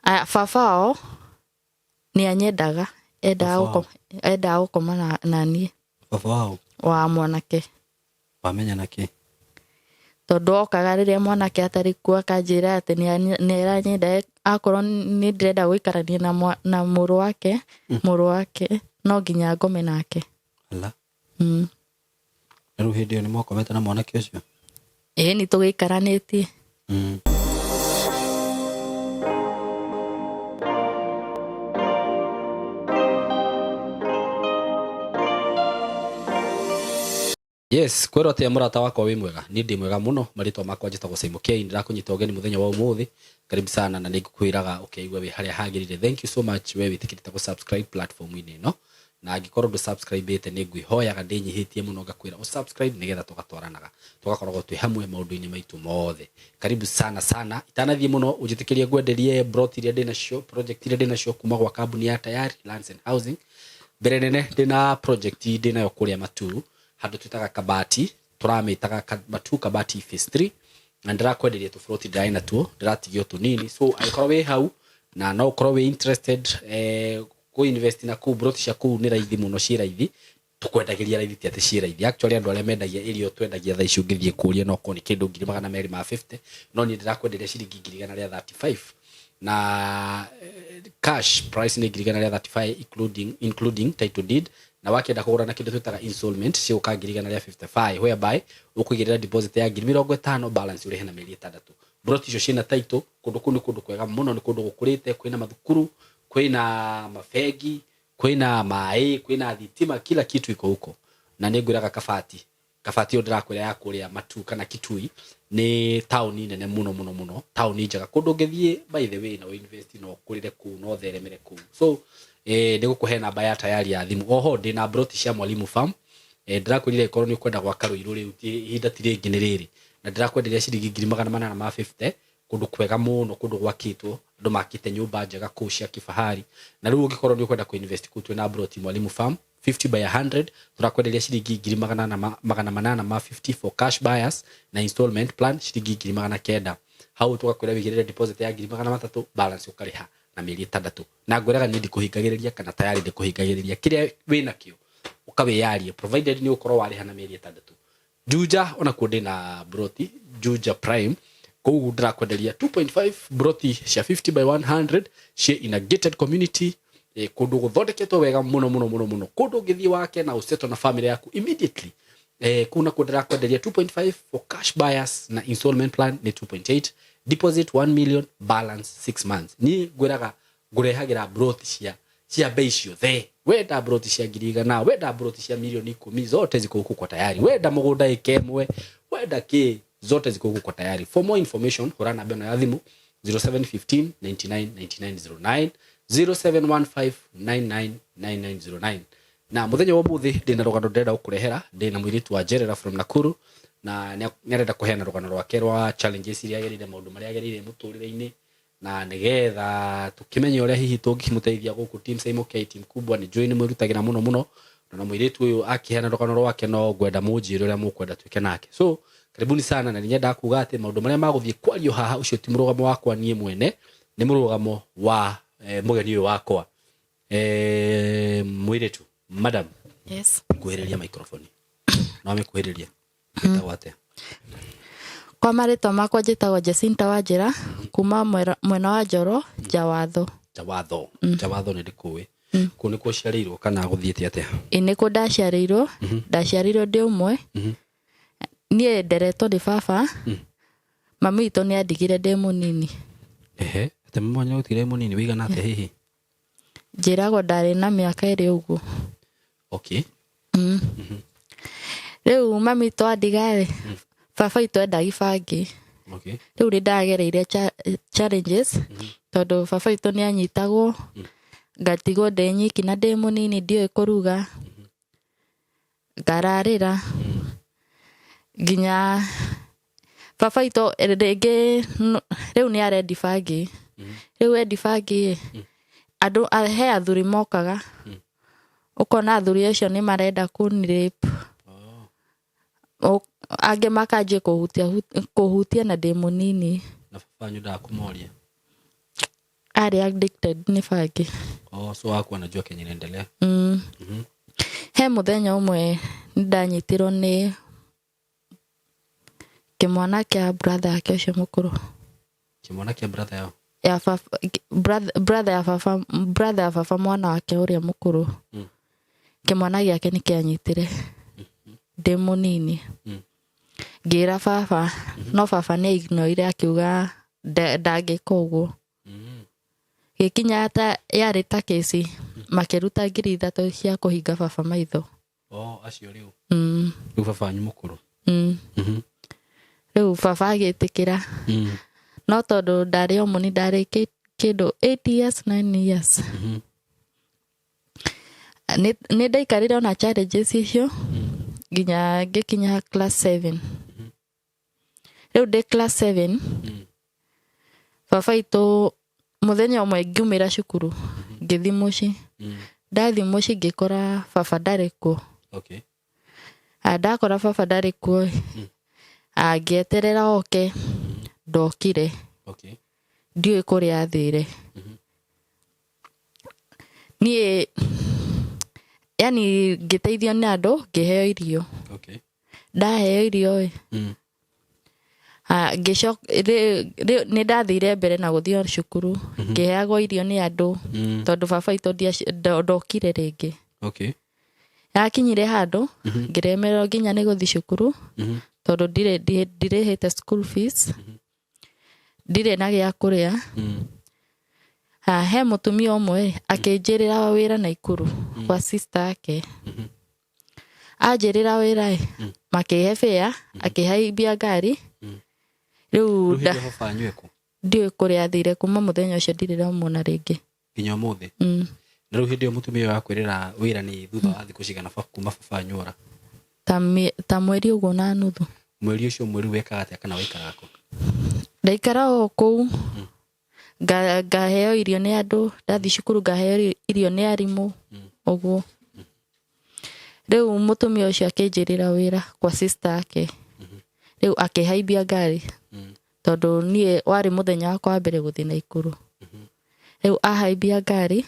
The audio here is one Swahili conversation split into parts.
Baba nĩ anyendaga endaga gũkoma na niĩ. Baba wa mwanake. Wamenya nakĩ? Tondũ okaga rĩrĩa mwanake atarĩ kuo akanjĩra atĩ nĩaranyenda akorwo nĩ ndĩrenda gũikarania na mũrũ wake no nginya ngome nake. Ala. Rĩu hĩndĩ ĩyo nĩmwakomete na mwanake ũcio? Ĩĩ nĩtũgĩikaranĩtie. Yes, kwero tia murata wakwa wi mwega. Ni ndi mwega muno. Maritwa makwa njitagwo Simon K. Ndirakunyita ugeni muthenya wa umuthi. Karibu sana na nigukwiraga ukeigwa wi haria hagirire. Thank you so much we witikirite subscribe platform ini no. Na angikorwo ndu subscribe ite ni ngwihoyaga ndinyihitie muno ngakwira subscribe nigetha tugatwaranaga. Tugakoragwo twi hamwe maundu-ini maitu mothe. Karibu sana. Itanathie muno ujitikirie gwenderie brot iria ndina cio, project iria ndina cio kuma gwa kambuni ya Tayari Lands and Housing. Mbere nene ndina project ndina yo kuria Matu. Handu twitaga Kabati, turamitaga Matu Kabati phase 3 na ndirakwenderia tu float dry na tuo ndiratigio tunini. So aikorwo we hau na no ukorwo we interested ku invest na ku brot cia ku ni raithi muno ci raithi tukwendagiria raithi ti ati ci raithi. Actually andu aria mendagia irio twendagia tha icio ngithie kuria no ko ni kindu 250 no ni ndirakwenderia ciringi 135 na cash price ni 135 including title deed. Na wakienda kugura na kindu twitaga installment cio ukangiriga na 55 whereby ukugirira deposit ya 50 balance uri hena mĩeri 6. Brot icio cina title kundu kuni kundu kwega muno ni kundu gukurite kwina mathukuru kwina mafegi kwina mai kwina thitima kila kitu iko huko. Na ningwiraga Kabati yo ndirakwira ya kuria Matu kana Kitui ni town nene muno town njega kundu ngithie by the way na invest no kurire ku no theremere ku. So ndigukuhe namba ya Tayari ya thimu. Oho ndina brot cia Mwalimu Farm. Ndirakwirire ikorwo ni kwenda gwa Karuiru riu ihinda ti ringi ni riri. Na ndirakwenderia ciringi 850 kundu kwega muno kundu gwakitwo andu makite nyumba njega ku cia kifahari. Na riu ungikorwo ni kwenda ku invest ku twina brot Mwalimu Farm 50 by 100 turakwenderia ciringi 850 for cash buyers na installment plan ciringi 900. Hau tugakwira wigirire deposit ya 300 balance ukariha na mĩeri 6. Na ngwiraga ni ndikuhingagiriria kana Tayari ndikuhingagiriria kiria wina kio ukawiyaria provided ni ukorwo wariha na mĩeri 6. Juja ona kundi na broti Juja Prime kou ndirakwenderia 2.5 broti cia 50 by 100 cia in a gated community kundu guthondeketwo wega muno kundu ngithii wake na useto na family yaku immediately. Kuna kundira kwenderia 2.5 for cash buyers na installment plan ni 2.8 deposit 1 million balance 6 months. Ni ngwiraga ngurehagira brot cia bei cio the wenda brot cia ngiriga na wenda brot cia milioni 10 zote ziko huko kwa Tayari. Wenda mugunda ikemwe wenda ki zote ziko huko kwa Tayari. For more information hura namba ya thimu 0715 999909 0715999909. Na muthenya wa muthi ndina rugano ndenda ukurehera ndina mwiritu wa Jerera from Nakuru na nĩarenda kuheana rugano rwake rwa challenges iria agerire maundu maria agerire muturire-ini na nigetha tukimenye uria hihi tungimuteithia guku team Simon K team kubwa ni join mwirutagira muno na mwiritu uyu akiheana rugano rwake no gwenda munjire uria mukwenda twike nake. So karibuni sana na ninyenda kuga ati maundu maria maguthie kwario haha ucio ti murugamo wakwa nie mwene ni murugamo wa mugeni uyu wakwa mwiritu madam. Yes. Kuhiriria microphone no amekuhiriria wate Kwa maritwa makwa njitagwo Jacinta Wanjira kuma mwena wa Njoro Jawatho. Jawatho ni ndikuwi ku ni ku ciarirwo kana guthiete atia? Ini ku ndaciarirwo ndi umwe nie nderetwo ndi baba. Mami witũ ni andigire ndi munini. Ate mwana utigire munini wigana atia hihi? Njiragwo ndari na miaka iri uguo. Okay. Riu mami witũ andigare baba witũ endaga ibangi. Okay. Riu ri ndagereire challenges tondu baba witũ ni anyitagwo ngatigwo ndi nyiki na ndi munini ndioi kuruga ngararira nginya baba witũ rĩngĩ riu ni arendi bangi. Riu endi bangi andu he athuri mokaga ukona athuri acio ni marenda kunirape. Ange makanjie kuhutia na ndi munini. Na baba nyu ndakumoria ari addicted ni bangi. So hakuwa anajua kenye inaendelea. He muthenya umwe ndanyitirwo ni kimwana kia brother yake ucio mukuru. Kimwana kia brother yao? Ya brother ya baba mwana wake uria mukuru. Kimwana giake ni kianyitire. Ndi munini. Ngira baba, no baba ni ignore akiuga ndangika uguo. Gikinya ata yari ta kesi makiruta 3,000 cia kuhinga baba maitho. Acio riu. Riu baba anyu mukuru. Riu baba agitikira. No tondu ndari omuni ndari kindu 8 years 9 years. Ni ndaikarire ona challenges icio nginya gikinya class 7. Riu de class 7 baba itu muthenya umwe ngiumira cukuru ngithi muci. Ndathi muci ngikora baba ndari kuo. Ndakora baba ndari kuo ngieterera oke ndokire. Ndiũĩ kũrĩa athire. Niĩ yani ngĩteithio nĩ andũ ngĩheo irio. Ndaheo irio nĩ ndathire mbere na gũthiĩ cukuru ngĩheagwo irio nĩ andũ tondũ baba itũ ndokire rĩngĩ. Yakinyire handũ ngĩremererwo nginya nĩ gũthiĩ cukuru tondũ ndirĩhĩte school fees. Ndirĩ na gĩa kũrĩa. He mutumia ũmwe akĩnjĩrĩra wĩra Naikuru kwa sister yake. Anjĩrĩra wĩra makĩhe fare akĩhaibia ngari. Rĩu ndiũĩ kũrĩa athire kuma mũthenya ũcio ndirĩ ndamwona rĩngĩ nginya ũmũthĩ. Na rĩu hĩndĩ ĩyo mutumia ũyũ akwĩrĩra wĩra nĩ thutha wa thikũ cigana kuma baba anyu ora? Ta mweri ũguo na nuthu. Mweri ũcio mweri wekaga atĩa kana waikaraga kũ? Ndaikara o kũu ngaheo irio nĩ andũ. Ndathi cukuru ngaheo irio nĩ arimũ ũguo. Rĩu mutumia ũcio akĩnjĩrĩra wĩra kwa sister yake. Rĩu akĩhaibia ngari tondũ niĩ warĩ mũthenya wakwa wa mbere gũthiĩ Naikuru. Rĩu ahaibia ngari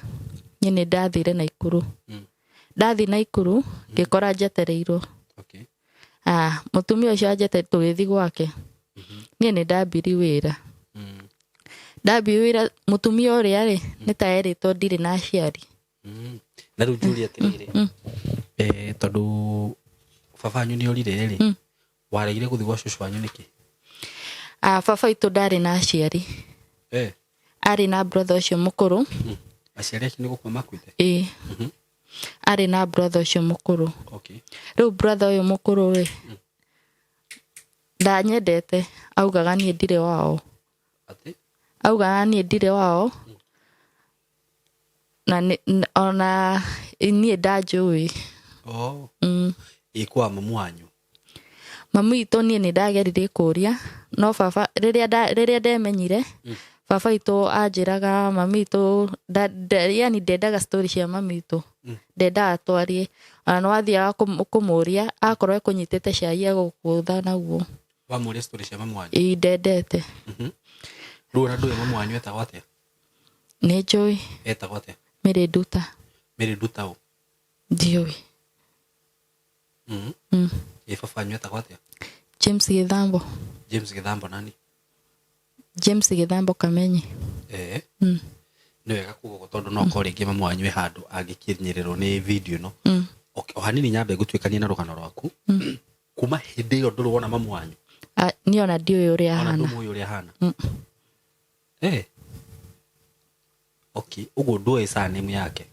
niĩ nĩ ndathire Naikuru. Ndathi Naikuru ngĩkora njetereirwo. Mutumia ũcio anjete tũgĩthi gwake. Niĩ nĩ ndambiri wĩra. Ndambiri wĩra mutumia ũrĩa nĩ ta erĩtwo ndirĩ na aciari. Na rĩu njũria atĩrĩrĩ, tondũ baba anyu nĩ orire waregire gũthiĩ gwa cũcũ wanyu nĩkĩ? Baba itũ ndarĩ na aciari. Arĩ na brother ũcio mũkũrũ. Aciari ake nĩ gũkua makuĩte? Arĩ na brother ũcio mũkũrũ. Rĩu brother ũyũ mũkũrũ ndanyendete. Augaga niĩ ndirĩ wao. Augaga niĩ ndirĩ wao. Na ona niĩ ndanjũĩ. Kwa mamu wanyu? Mamu itũ niĩ nĩ ndageririe kũria no baba rĩrĩa ndemenyire baba itũ anjĩraga mami itũ yani ndendaga story cia mami itũ. Ndendaga twarie. No athiaga kũmũria akorwo ekũnyitĩte cai agũkũtha naguo. Wamũria story cia mamu wanyu? Ndendete. Rĩu ona ndũĩ mamu wanyu etagwo atĩa? Nĩ njũĩ. Etagwo atĩa? Mary Nduta. Mary Nduta ũ? Ndiũĩ. Baba anyu etagwo atĩa? James Gĩthambo. James Gĩthambo nani? James Gĩthambo Kamenyi. Nĩ wega kuga tondũ no korwo rĩngĩ mamu wanyu handũ angĩkinyĩrĩrwo nĩ video ĩno. O hanini nyambe ngũtuĩkanie na rũgano rwaku. Kuma hĩndĩ ĩyo ndũrĩ wona mamu wanyu? Niĩ ona ndiũĩ ũrĩa ahana. Ona ndũmũĩ ũrĩa ahana? Ũguo ndũĩ surname yake?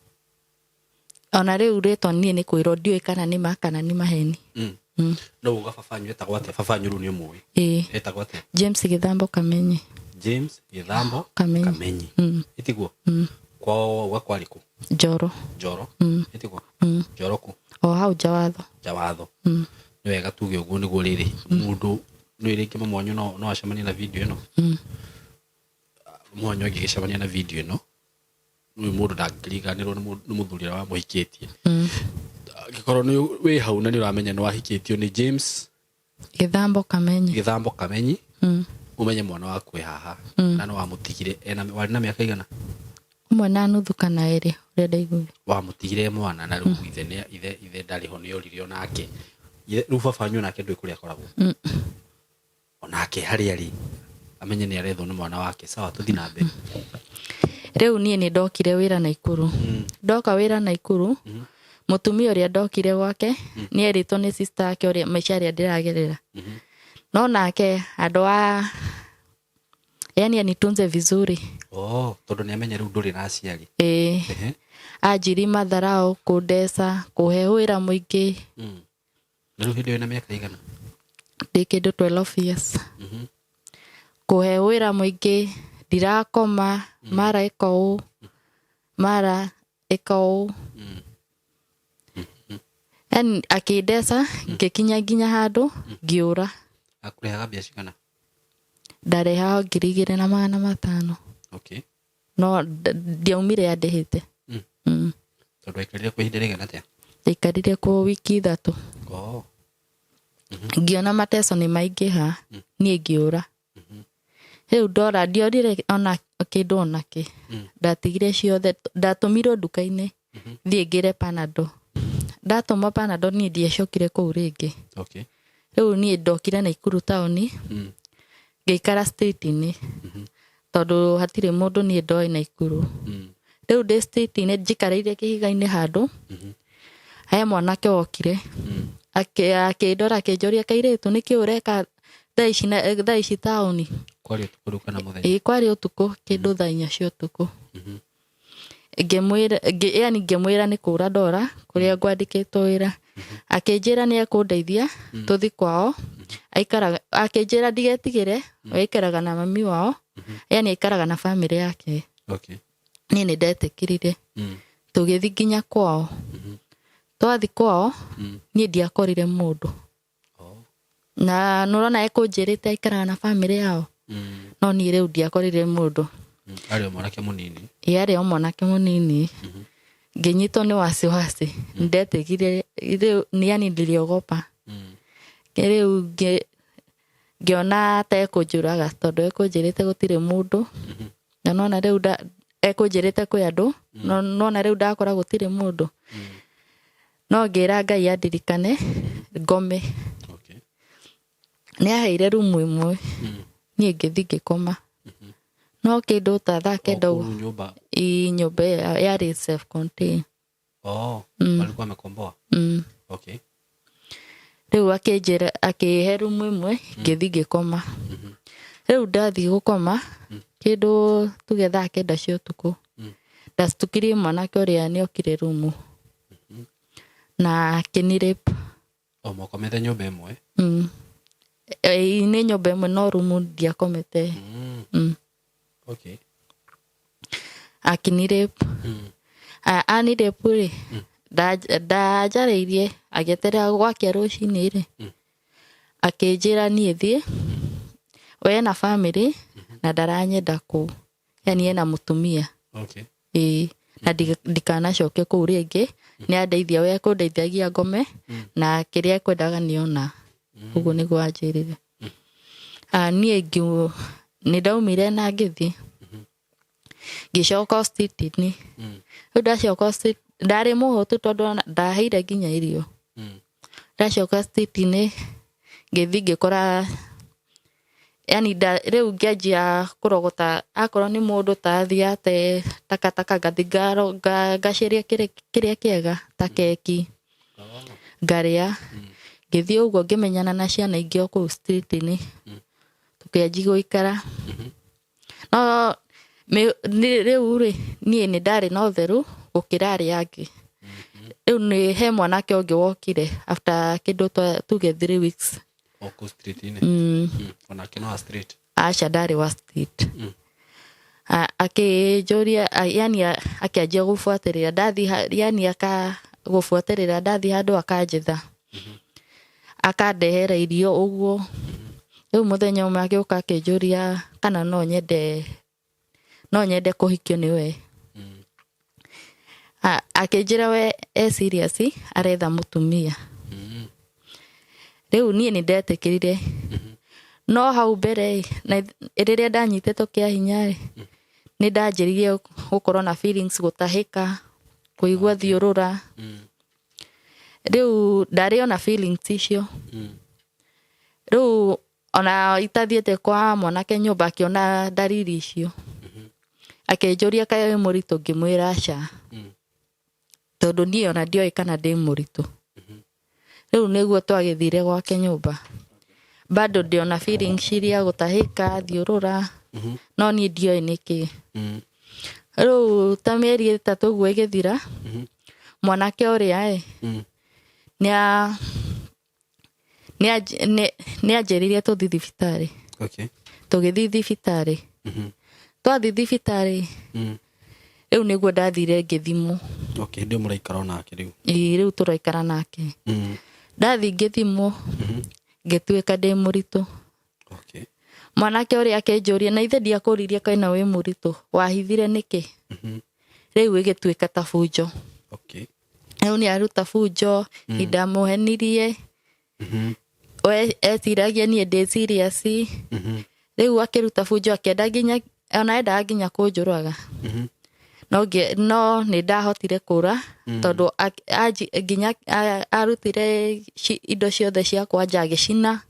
Ona rĩu rĩtwa niĩ nĩ kwĩrwo ndiũĩ kana nĩ ma kana nĩ maheni. No uga baba anyu etagwo atĩa? Baba anyu rĩu nĩ ũmũĩ? Etagwo atĩa? James Gĩthambo Kamenyi. James Gĩthambo Kamenyi. Ĩtiguo? Kwao uga kwarĩ kũ? Njoro. Njoro? Ĩtiguo? Njoro kũ? O hau Jawatho. Jawatho. Nĩ wega tuge ũguo nĩguo rĩrĩ mũndũ nĩ rĩngĩ mamu wanyu no acemanie na video ĩno. Mamu wanyu angĩgĩcemania na video ĩno nĩ mũndũ ndangĩriganĩrwo nĩ mũthuri ũrĩa wamũhikĩtie. Angĩkorwo nĩ wĩ hau na nĩ ũramenya nĩ wahikĩtio nĩ James Gĩthambo Kamenyi. Gĩthambo Kamenyi. Umenye mwana waku haha na no wamũtigire warĩ na mĩaka igana? umwe na nuthu kana eri urenda igure wa mutigire mwana na riu ithe ndari ho ni oririo nake riu baba nyu nake ndui kuria koragwo onake hari ari amenye ni arethwo ni mwana wake sawa tuthi na mbere riu nie ni ndokire wira Naikuru ndoka wira Naikuru mutumia uria ndokire gwake ni eritwo ni sister yake uria maisha ndiragerera no nake andwa yani anitunze vizuri tondu ni amenye riu nduri na aciari ajiri madharao kudesa kuhewira muingi riu hindi wina miaka igana ndikindu 12 years kuhewira muingi ndirakoma mara iko yani akidesa ngikinya nginya handu ngiura akurehaga mbia cigana ndareha 2,500 okay no ndiaumire andihite tondu aikarire kwa ihinda rigana atia aikarire kwa wiki 3 ngiona mateso ni maingiha nie ngiura riu ndora ndiorire ona kindu onake ndatigire ciothe ndatumirwo nduka-ini thie ngire Panadol ndatuma Panadol nie ndiacokire kuu ringi okay riu nie ndokire Naikuru town ngikara state-ini tondu hatire mundu nie ndoi Naikuru riu ndi state-ini njikareire kihiga-ini handu aya mwanake okire akindora akinjoria kairitu niki ureka thaa ici town kwari utuku kana muthenya kwari utuku kindu thaa 4 cia utuku ngimwira ni kura ndora kuria ngwandikitwo wira akinjira ni akundeithia tuthi kwao aikaraga akinjira ndigetigire aikaraga na mami wao yani aikaraga na family yake okay ni ndetikirire tugithi nginya kwao twathi kwao ni ndiakorire mundu na nurona ekunjirite aikaraga na family yao no ni riu ndiakorire mundu ari mwanake munini yari mwanake munini nginyitwo ni wasiwasi ndetigire ni yani ndiliogopa riu ngiona ta ekunjuraga tondu ekunjirite gutire mundu na nona riu ekunjirite kwi andu nona riu ndakora gutire mundu no ngira Ngai andirikane ngome ni aheire rumu imwe nie ngithi ngikoma no kindu ta thaa kenda nyumba yari self contained walikuwa wamekomboa okay riu akinjira akihe rumu imwe ngithi ngikoma riu ndathi gukoma kindu tuge thaa kenda cia utuku ndastukirie mwanake uria ni okire rumu na kinirip mokomete nyumba imwe ni nyumba imwe no rumu ndiakomete okay akinirip anirip ri ndajariirie ageterera gwakia rucini ri akinjira nie thie we na family na ndaranyenda ku yani ena mutumia okay na ndikanacoke kuu ringi ni andeithia we kundeithagia ngome na kiria ekwendaga niona uguo niguo anjirire nie ni ndaumire na ngithi ngicoka state-ini ndacoka state ndari muhotu tondu ndaheire nginya irio ndacoka state-ini ngithi ngikora yani riu ngianjia kurogota akorwo ni mundu tathiate takataka gathigaro gaciria kiria kiega ta keki ngaria ngithi uguo ngimenyana na ciana ingi oku street-ini tukianji guikara no riu ri nie ni ndari na utheru gukira aria angi riu ni he mwanake ungi wokire after kindu tuge 3 weeks oku street-ini mwanake no street acha ndari wa street akijoria yani akianjia gufuatirira ndathi yani gufuatirira ndathi handu akanjitha akandehera irio uguo riu muthenya umwe agioka akijuria kana no nyende kuhikio niwe akinjira we serious aretha mutumia riu nie ni ndetikirire no hau mbere na riria ndanyititwo kia hinya ni ndanjiririe gukorwo na feelings gutahika kuigua thiurura riu ndari ona feelings icio riu ona itathiete kwa mwanake nyumba akiona dalili icio akenjuria kae murito ngimwira aca tondu ni ona ndioi kana ndi murito riu niguo twagithire gwake nyumba bado ndiona feelings iria gutahika thiurura no ni ndioi niki riu ta mieri 3 guo igithira mwanake uria ni anjiririe tuthi thibitari tugithi thibitari twathi thibitari riu niguo ndathire ngithimo ndio muraikara nake riu riu turaikara nake ndathi ngithimo ngituika ndi murito mwanake uria akenjuria na ithe ndiakuririe kaina wi murito wahithire niki riu igituika ta fujo riu ni aruta fujo indamuhenirie we etiragia ni ndi serious riu akiruta fujo akienda nginya ona enda nginya kunjuraga no ni ndahotire kura tondu nginya arutire indo ciothe ciakwa njagicina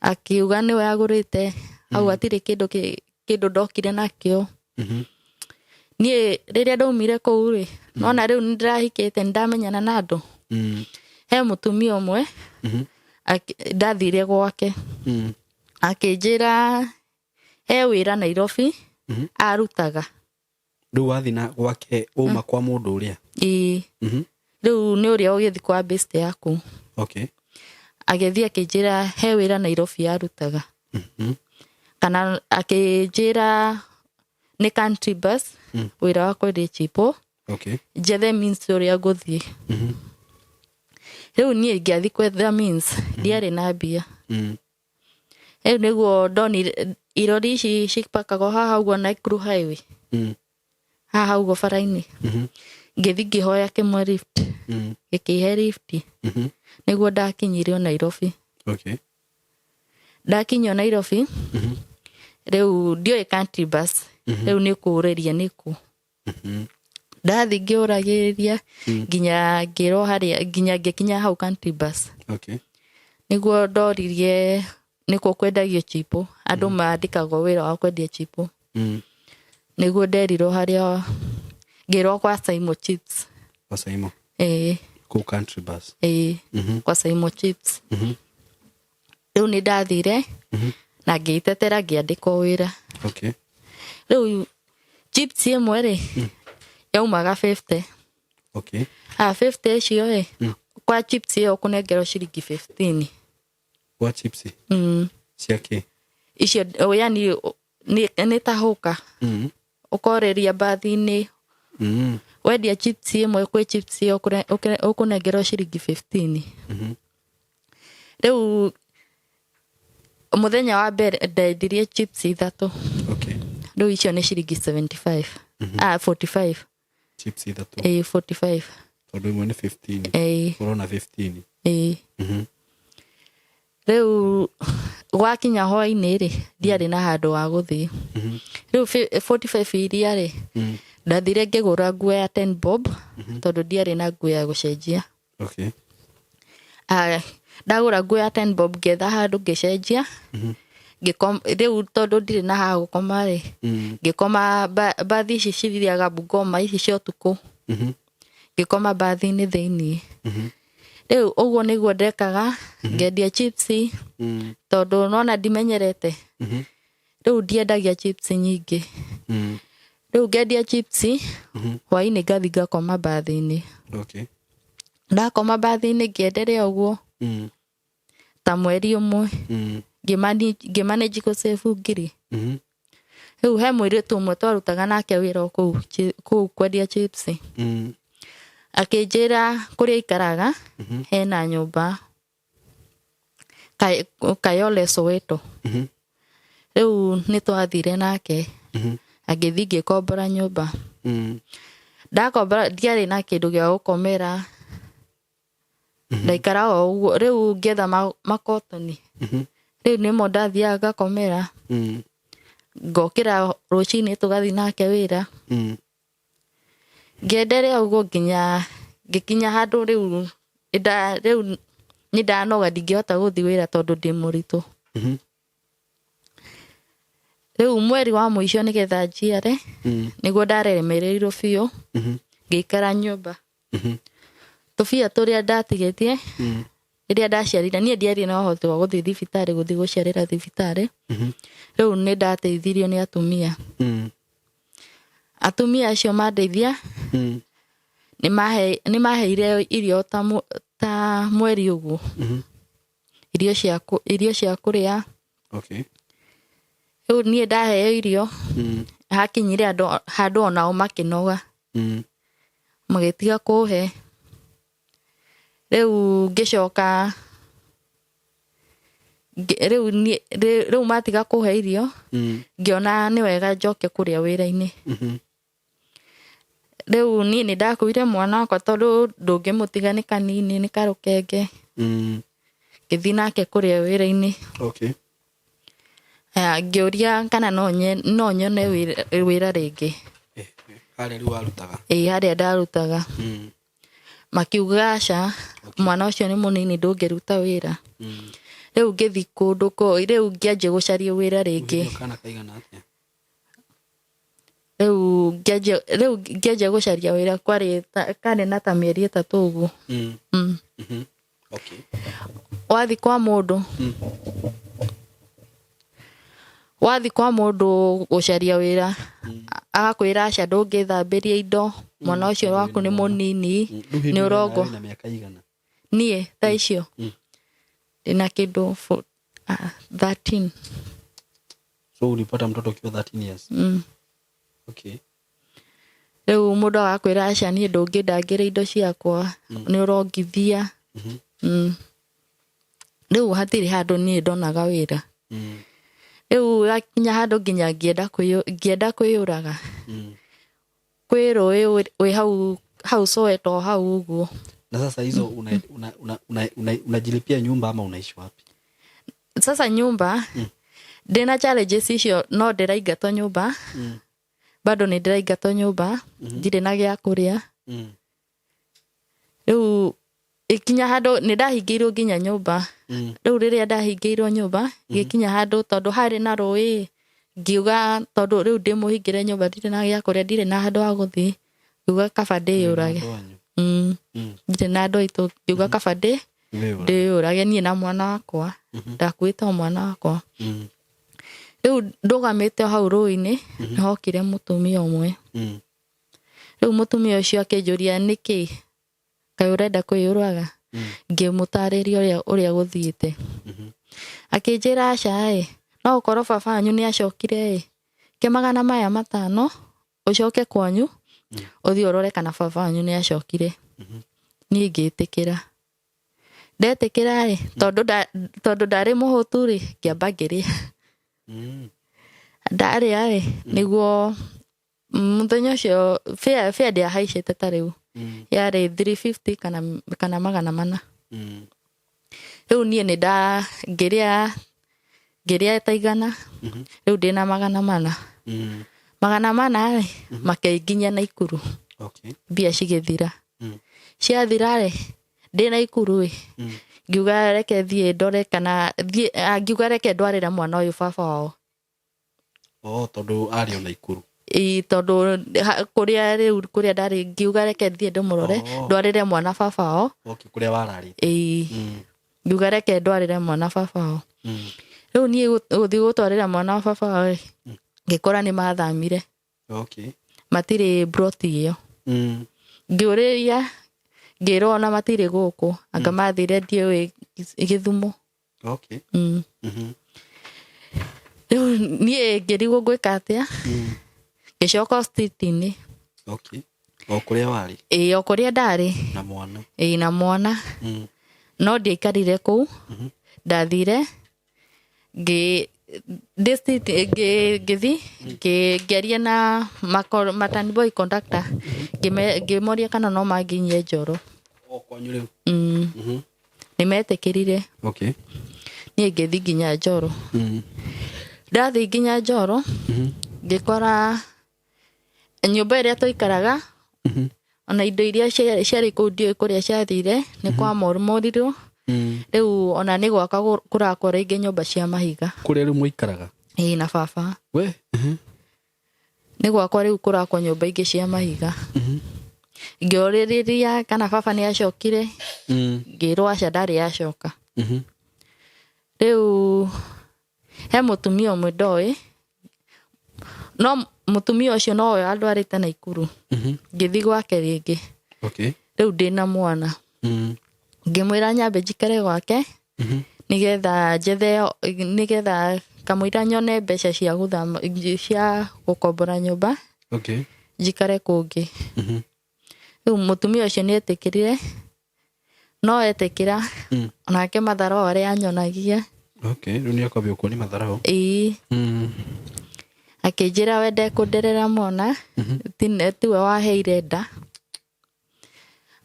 akiuga niwe agurite au atire kindu ndokire nakio nie riria ndaumire kuu ri nona riu ndirahikite ndamenyana na andu he mutumia umwe ndathire gwake akinjira he wira Nairobi arutaga riu wathina gwake uma kwa mundu uria riu ni uria ugithi kwa best yaku agethia akinjira he wira Nairobi arutaga kana akinjira ni country bus wira wakwa ndi chipo jethe means uria guthie riu ni ngiathi kwetha means ndiari na mbia riu niguo ndoni irori ici cipakago haha uguo Nakuru highway haha uguo bara-ini ngithi ngihoya kimwe lift gikihe lift niguo ndakinyire Nairobi ndakinyio Nairobi riu ndioi country bus riu ni kuriria niku ndathi ngiuragiria nginya ngiro haria nginya ngikinya hau country bus niguo ndoririe niko kwendagio chipo andu maandikago wira wa kwendia chipo niguo nderirwo haria ngiro kwa Saimo Chips ku country bus kwa Saimo Chips riu ni ndathire na ngitetera ngiandikwo wira riu chips imwe ri yaumaga 50 50 icio kwa chips iyo kunengerwo ciringi 15 kwa chips ciake icio yani ni tahuka ukoreria bathi-ini wendia chips imwe kwi chips iyo ukunengerwo ciringi 15 riu muthenya wa mbere ndendirie chips 3 riu icio ni ciringi 75 45 chips 3 45 tondu imwe ni 15 urona 15 riu gwakinya hwaini ri ndiari na handu wa guthii riu 45 iria ri ndathire ngigura nguo ya 10 bob tondu ndiari na nguo ya gucenjia ndagura nguo ya 10 bob ngetha handu ngicenjia riu tondu ndiri na ha gukoma ri ngikoma bathi ici cithiaga Bungoma ici cia utuku ngikoma bathi-ini thiini riu uguo niguo ndekaga ngendia chips tondu nona ndimenyerete riu ndiendagia chips nyingi riu ngendia chips hwaini ngathi ngakoma bathi-ini ndakoma bathi-ini ngienderea uguo ta mweri umwe ngimanage kusave ngiri riu he mwiritu umwe twarutaga nake wira kuu kwendia chips akinjira kuria ikaraga hena nyumba Kayole Soweto riu nitwathire nake agithi ngikombora nyumba ndakombora ndiari na kindu gia gukomera ndaikara o uguo riu ngetha makotoni riu nimo ndathiaga ngakomera ngokira rucini tugathi nake wira ngenderea uguo ngikinya handu riu ni ndanoga ndingihota guthi wira tondu ndi muritu riu mweri wa muico nigetha njiare niguo ndaremereirwo biu ngikara nyumba tubia turia ndatigitie iria ndaciarire nie ndiari na uhoti wa guthi thibitari guthi guciarira thibitari riu ni ndateithirio ni atumia acio mandeithia ni maheire irio ta mweri uguo irio cia kuria riu nie ndaheo irio hakinyire handu onao makinoga magitiga kuhe riu ngicoka riu matiga kuhe irio ngiona ni wega njoke kuria wira-ini riu nie ni ndakuire mwana wakwa tondu ndungimutiga ni kanini ni karukenge ngithi nake kuria wira-ini ngiuria kana no nyone wira ringi haria riu warutaga haria ndarutaga makiuga aca mwana ucio ni munini ndungiruta wira riu ngithi kundu riu ngianjia gucaria wira ringi riu ngianjia gucaria wira kari na ta mieri 3 uguo wathi kwa mundu gucaria wira agakwira aca ndungithambiria indo mwana ucio waku ni munini ni urongo nie ta icio ndina kindu 13 so ulipata mtoto ukiwa 13 years riu mundu agakwira aca nie ndungindangira indo ciakwa ni urongithia riu hatiri handu nie ndonaga wira riu akinya handu nginya ngienda kwiyuraga kwirui wi hau Soweto hau uguo. Na sasa hizo unajilipia nyumba ama unaishi wapi? Sasa nyumba ndina challenges icio no ndiraingatwo nyumba bado ni ndiraingatwo nyumba ndire na gya kuria riu ikinya handu ni ndahingirwo nginya nyumba riu riria ndahingirwo nyumba gikinya handu tondu hari na rui ngiuga tondu riu ndimuhingire nyumba ndire na gya kuria ndire na handu ha guthi ngiuga kaba ndiyurage ndire na ndo itu ngiuga kaba ndiyurage nie na mwana wakwa ndakuite mwana wakwa riu ndugamite hau rui-ini hokire mutumia umwe riu mutumia ucio akinjuria niki kai urenda kwiyuraga ngimutariria uria guthiite akinjira aca no ukorwo baba wanyu ni acokire ke 500 ucoke kwanyu uthi urore kana baba wanyu ni acokire ni ngitikira ndetikira tondu ndari muhutu ri ngiamba ngiria ndari niguo muthenya ucio fare ndiahaicite ta riu yari 350 kana 400 riu nie ni nda ngiria ta 100 riu ndina 400 makinginya Naikuru mbia cigithira ciathira ndina Ikuru ngiuga reke thie ndore kana ngiuga reke ndwarire mwana uyu baba wao tondu ari ona Ikuru tondu kuria ndari ngiuga reke thie ndumurore ndwarire mwana baba wao kuria warari ngiuga reke ndwarire mwana baba wao riu nie guthi gutwarira mwana baba wao ngikora ni mathamire matiri broti iyo ngiuriria ngirona matiri guku anga mathire ndiwe Githumo riu nie ngirigwo gwika atia ngicoka street-ini kuria wari o kuria ndari na mwana no ndiaikarire kuu ndathire ngithi ngiaria na matani boy conductor ngimoria kana no manginyie Njoro kwanyu riu nimetikirire nie ngithi nginya Njoro ndathi nginya Njoro ngikora nyumba iria tuikaraga ona indo iria ciari kuu ndio kuria ciathire ni kwa morumorirwo riu ona ni gwaka kurakwo ringi nyumba cia mahiga kuria riu muikaraga na baba we ni gwakwa riu kurakwo nyumba ingi cia mahiga ngioririria kana baba ni acokire ngirwo aca ndari acoka riu he mutumia umwe ndoi no mutumia ucio no we andwarite Naikuru ngithi gwake ringi riu ndina mwana ngimwira nyambe njikare gwake nigetha nigetha kamwira nyone mbeca cia guthama cia gukombora nyumba njikare kungi riu mutumia ucio nietikirire no etikira onake matharo aria anyonagia riu ni akwambia kuoni matharo akinjira wende kunderera mwana tiwe waheire nda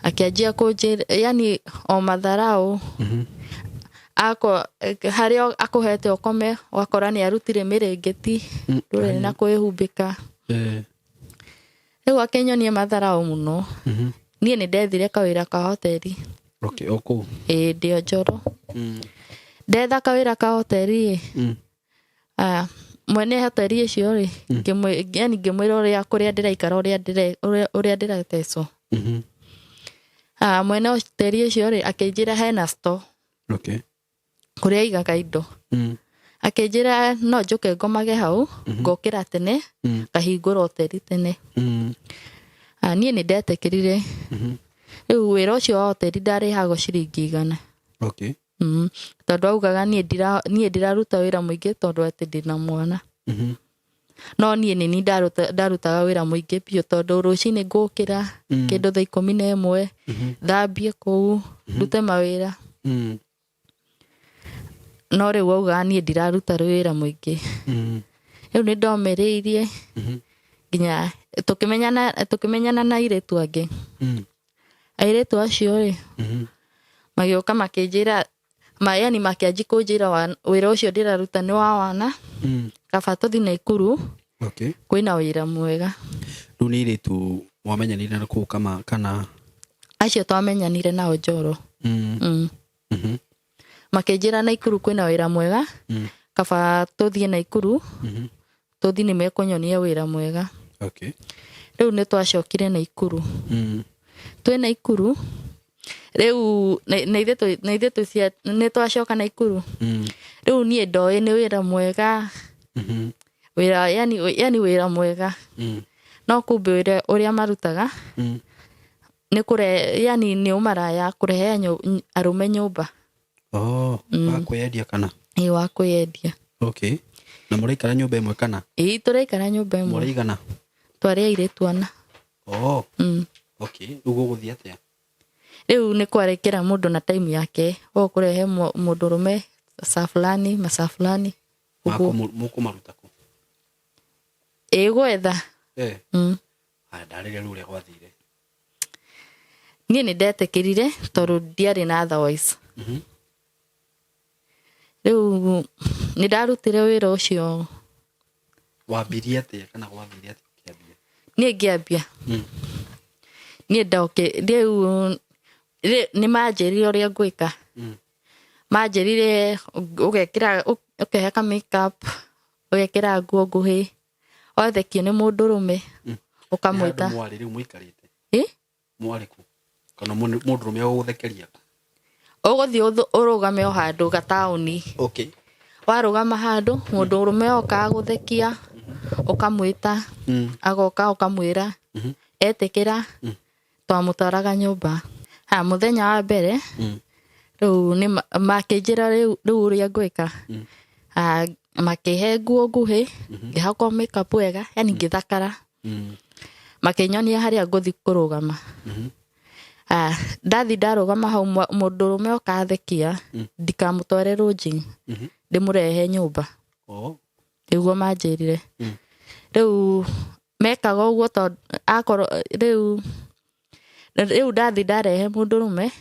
akianjia kunjira yani o matharau ako hario akuhete ukome wakora ni arutire mirengeti rure na kwihumbika riu akenyonia matharau muno nie ni ndethire kawira ka hoteli oku ndio Njoro ndetha kawira ka hoteli mwene hoteli icio ri yani ngimwira uria kuria ndiraikara uria ndiratecwo mwene hoteli icio ri akinjira hena store kuria igaga indo akinjira no njuke ngomage hau ngokira tene kahingura hoteli tene nie ni ndetekirire riu wira ucio wa hoteli ndarihagwo ciringi 100 tondu augaga nie ndiraruta wira muingi tondu ati ndina mwana no nie ni ndarutaga wira muingi pio tondu rucini ngukira kindu thaa 11 thambie kuu ndute mawira no riu augaga nie ndiraruta wira muingi riu ni ndomeriirie nginya tukimenyana na iretu angi airetu acio ri magioka makinjira yani makianji kunjira wira ucio ndiraruta ni wa wana kaba tuthi Naikuru kwina wira mwega riu ni iretu wamenyanire na kuu kama kana acio twamenyanire nao Njoro makinjira Naikuru kwina wira mwega kaba tuthie Naikuru tuthi ni mekunyonia wira mwega riu ni twacokire Naikuru twi Naikuru riu neithe tucia ni twacoka Naikuru riu nie ndoi ni wira mwega wira yani wira mwega no kumbe wira uria marutaga ni kure yani ni umaraya kurehe arume nyumba wa kwedia kana wa kwedia na muraikara nyumba imwe kana turaikara nyumba imwe muraigana twari aire twana ugo guthia atia riu ni kwarekera mundu na time yake kurehe mundu rume safulani masafulani muko maruta ku gwetha ndarire riu ria gwathire nie ni ndetekirire tondu ndiari na otherwise riu ni ndarutire wira ucio wambirie atia kana gwathire atia kiambia nie ngiambia nie ndoke riu ni manjirire uria ngwika manjirire ugekira ukehaka makeup ugekira nguo nguhi othekio ni mundu rume ukamwita mwari riu muikarite mwariku kana mundu rume uguthekeria uguthi urugame o handu gatauni warugama handu mundu rume oka guthekia ukamwita agoka ukamwira etikira twamutwaraga nyumba muthenya wa mbere riu ni makinjira riu uria ngwika makihe nguo nguhi ngihakwo makeup wega yani ngithakara makinyonia haria nguthi kurugama ndathi ndarugama hau mundu rume okathekia ndikamutware runji ndimurehe nyumba niguo manjirire riu mekaga uguo tondu akorwo riu ndathi ndarehe mundu rume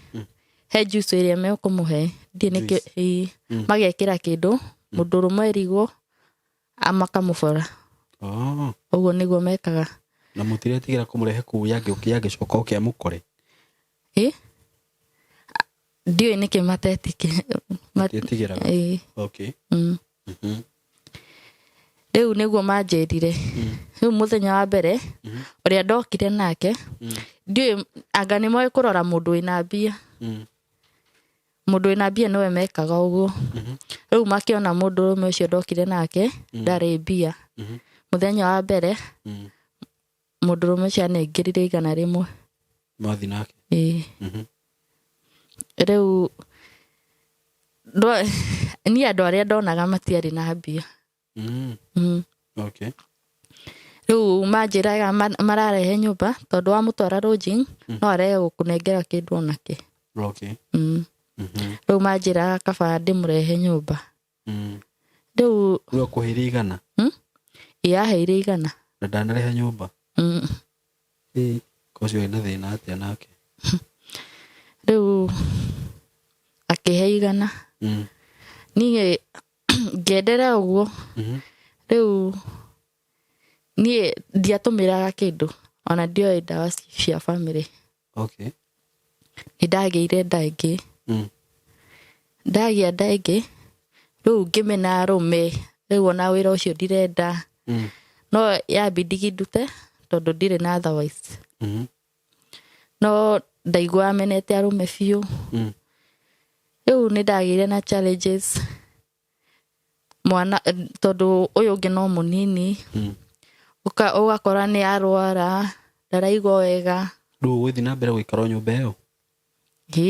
he juice iria mekumuhe ndie niki magekira kindu mundu rume erigo makamũbora. Ũguo nĩguo mekaga. Na mũtiretigĩra kũmũrehe kũu yangĩcoka ũkĩamũkore? Ndiũĩ nĩkĩ matiĩtigĩraga. Okay. Rĩu nĩguo manjĩrire. Rĩu mũthenya wa mbere ũrĩa ndokire nake ndiũĩ anga nĩ moĩ kũrora mũndũ wĩna mbia. Mũndũ wĩna mbia nĩwe mekaga ũguo. Rĩu makĩona mũndũ ũmwe ũcio ndokire nake ndarĩ mbia. Mũthenya wa mbere mũndũ ũmwe ũcio anengĩrire 100. Mwathi nake? Rĩu niĩ andũ arĩa ndonaga matiarĩ na mbia. Okay. Rĩu manjĩraga mararehe nyũmba tondũ wa mũtwara lodging no arehe gũkũnengera kĩndũ onake. Okay. Rĩu manjĩraga kaba ndĩmũrehe nyũmba. Rĩu kũheire 100? Yaheire 100. Na ndanarehe nyũmba? Kocio ĩna thĩna atĩa nake? Rĩu akĩhe 100. Niĩ ngĩenderea ũguo. Rĩu niĩ ndiatũmĩraga kĩndũ ona ndioĩ ndawa cia bamĩrĩ. Okay. Nĩndagĩire nda ĩngĩ. Ndagĩa nda ĩngĩ rĩu ngĩmena arũme rĩu ona wĩra ũcio ndirenda. No yabidi ndute tondũ ndirĩ na otherwise. No ndaigua menete arũme biũ. Rĩu nĩndagĩire na challenges. Mwana tondũ ũyũ ũngĩ no mũnini. Ũgakora nĩ arwara ndaraigua wega. Rĩu ũgũthiĩ na mbere gũikara nyũmba ĩyo?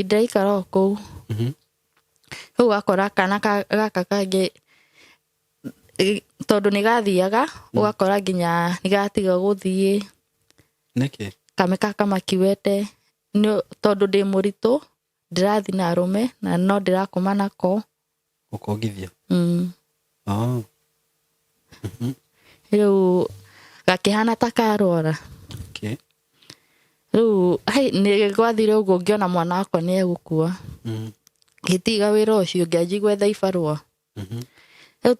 Ndaikara kũu. Rĩu ũgakora kana gaka kangĩ tondũ nĩgathiaga ũgakora nginya nĩgatiga gũthiĩ. Nĩkĩ? Kameka kamakiwete tondũ ndĩ mũritũ ndĩrathiĩ na arũme na no ndĩrakoma nako. Ũkongithia? Rĩu gakĩhana ta karwara. Rĩu nĩgwathire ũguo ngĩona mwana wakwa nĩegũkua. Ngĩtiga wĩra ũcio ngĩanjia gwetha ibarũa. Rĩu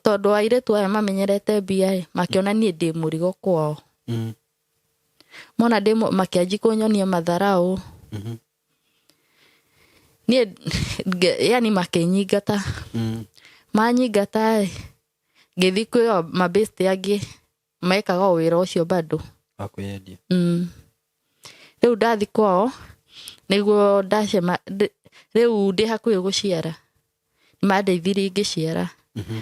tondũ airĩtu aya mamenyerete mbia makĩona niĩ ndĩ mũrigo kwao. Mona makĩanjia kũnyonia matharaũ. Niĩ yani makĩnyingata. Manyingata ngĩthiĩ kwĩ mabesti angĩ mekaga o wĩra ũcio bado. Akwĩendia? Rĩu ndathi kwao nĩguo ndacema rĩu ndĩ hakuhĩ gũciara. Mandeithirie ngĩciara.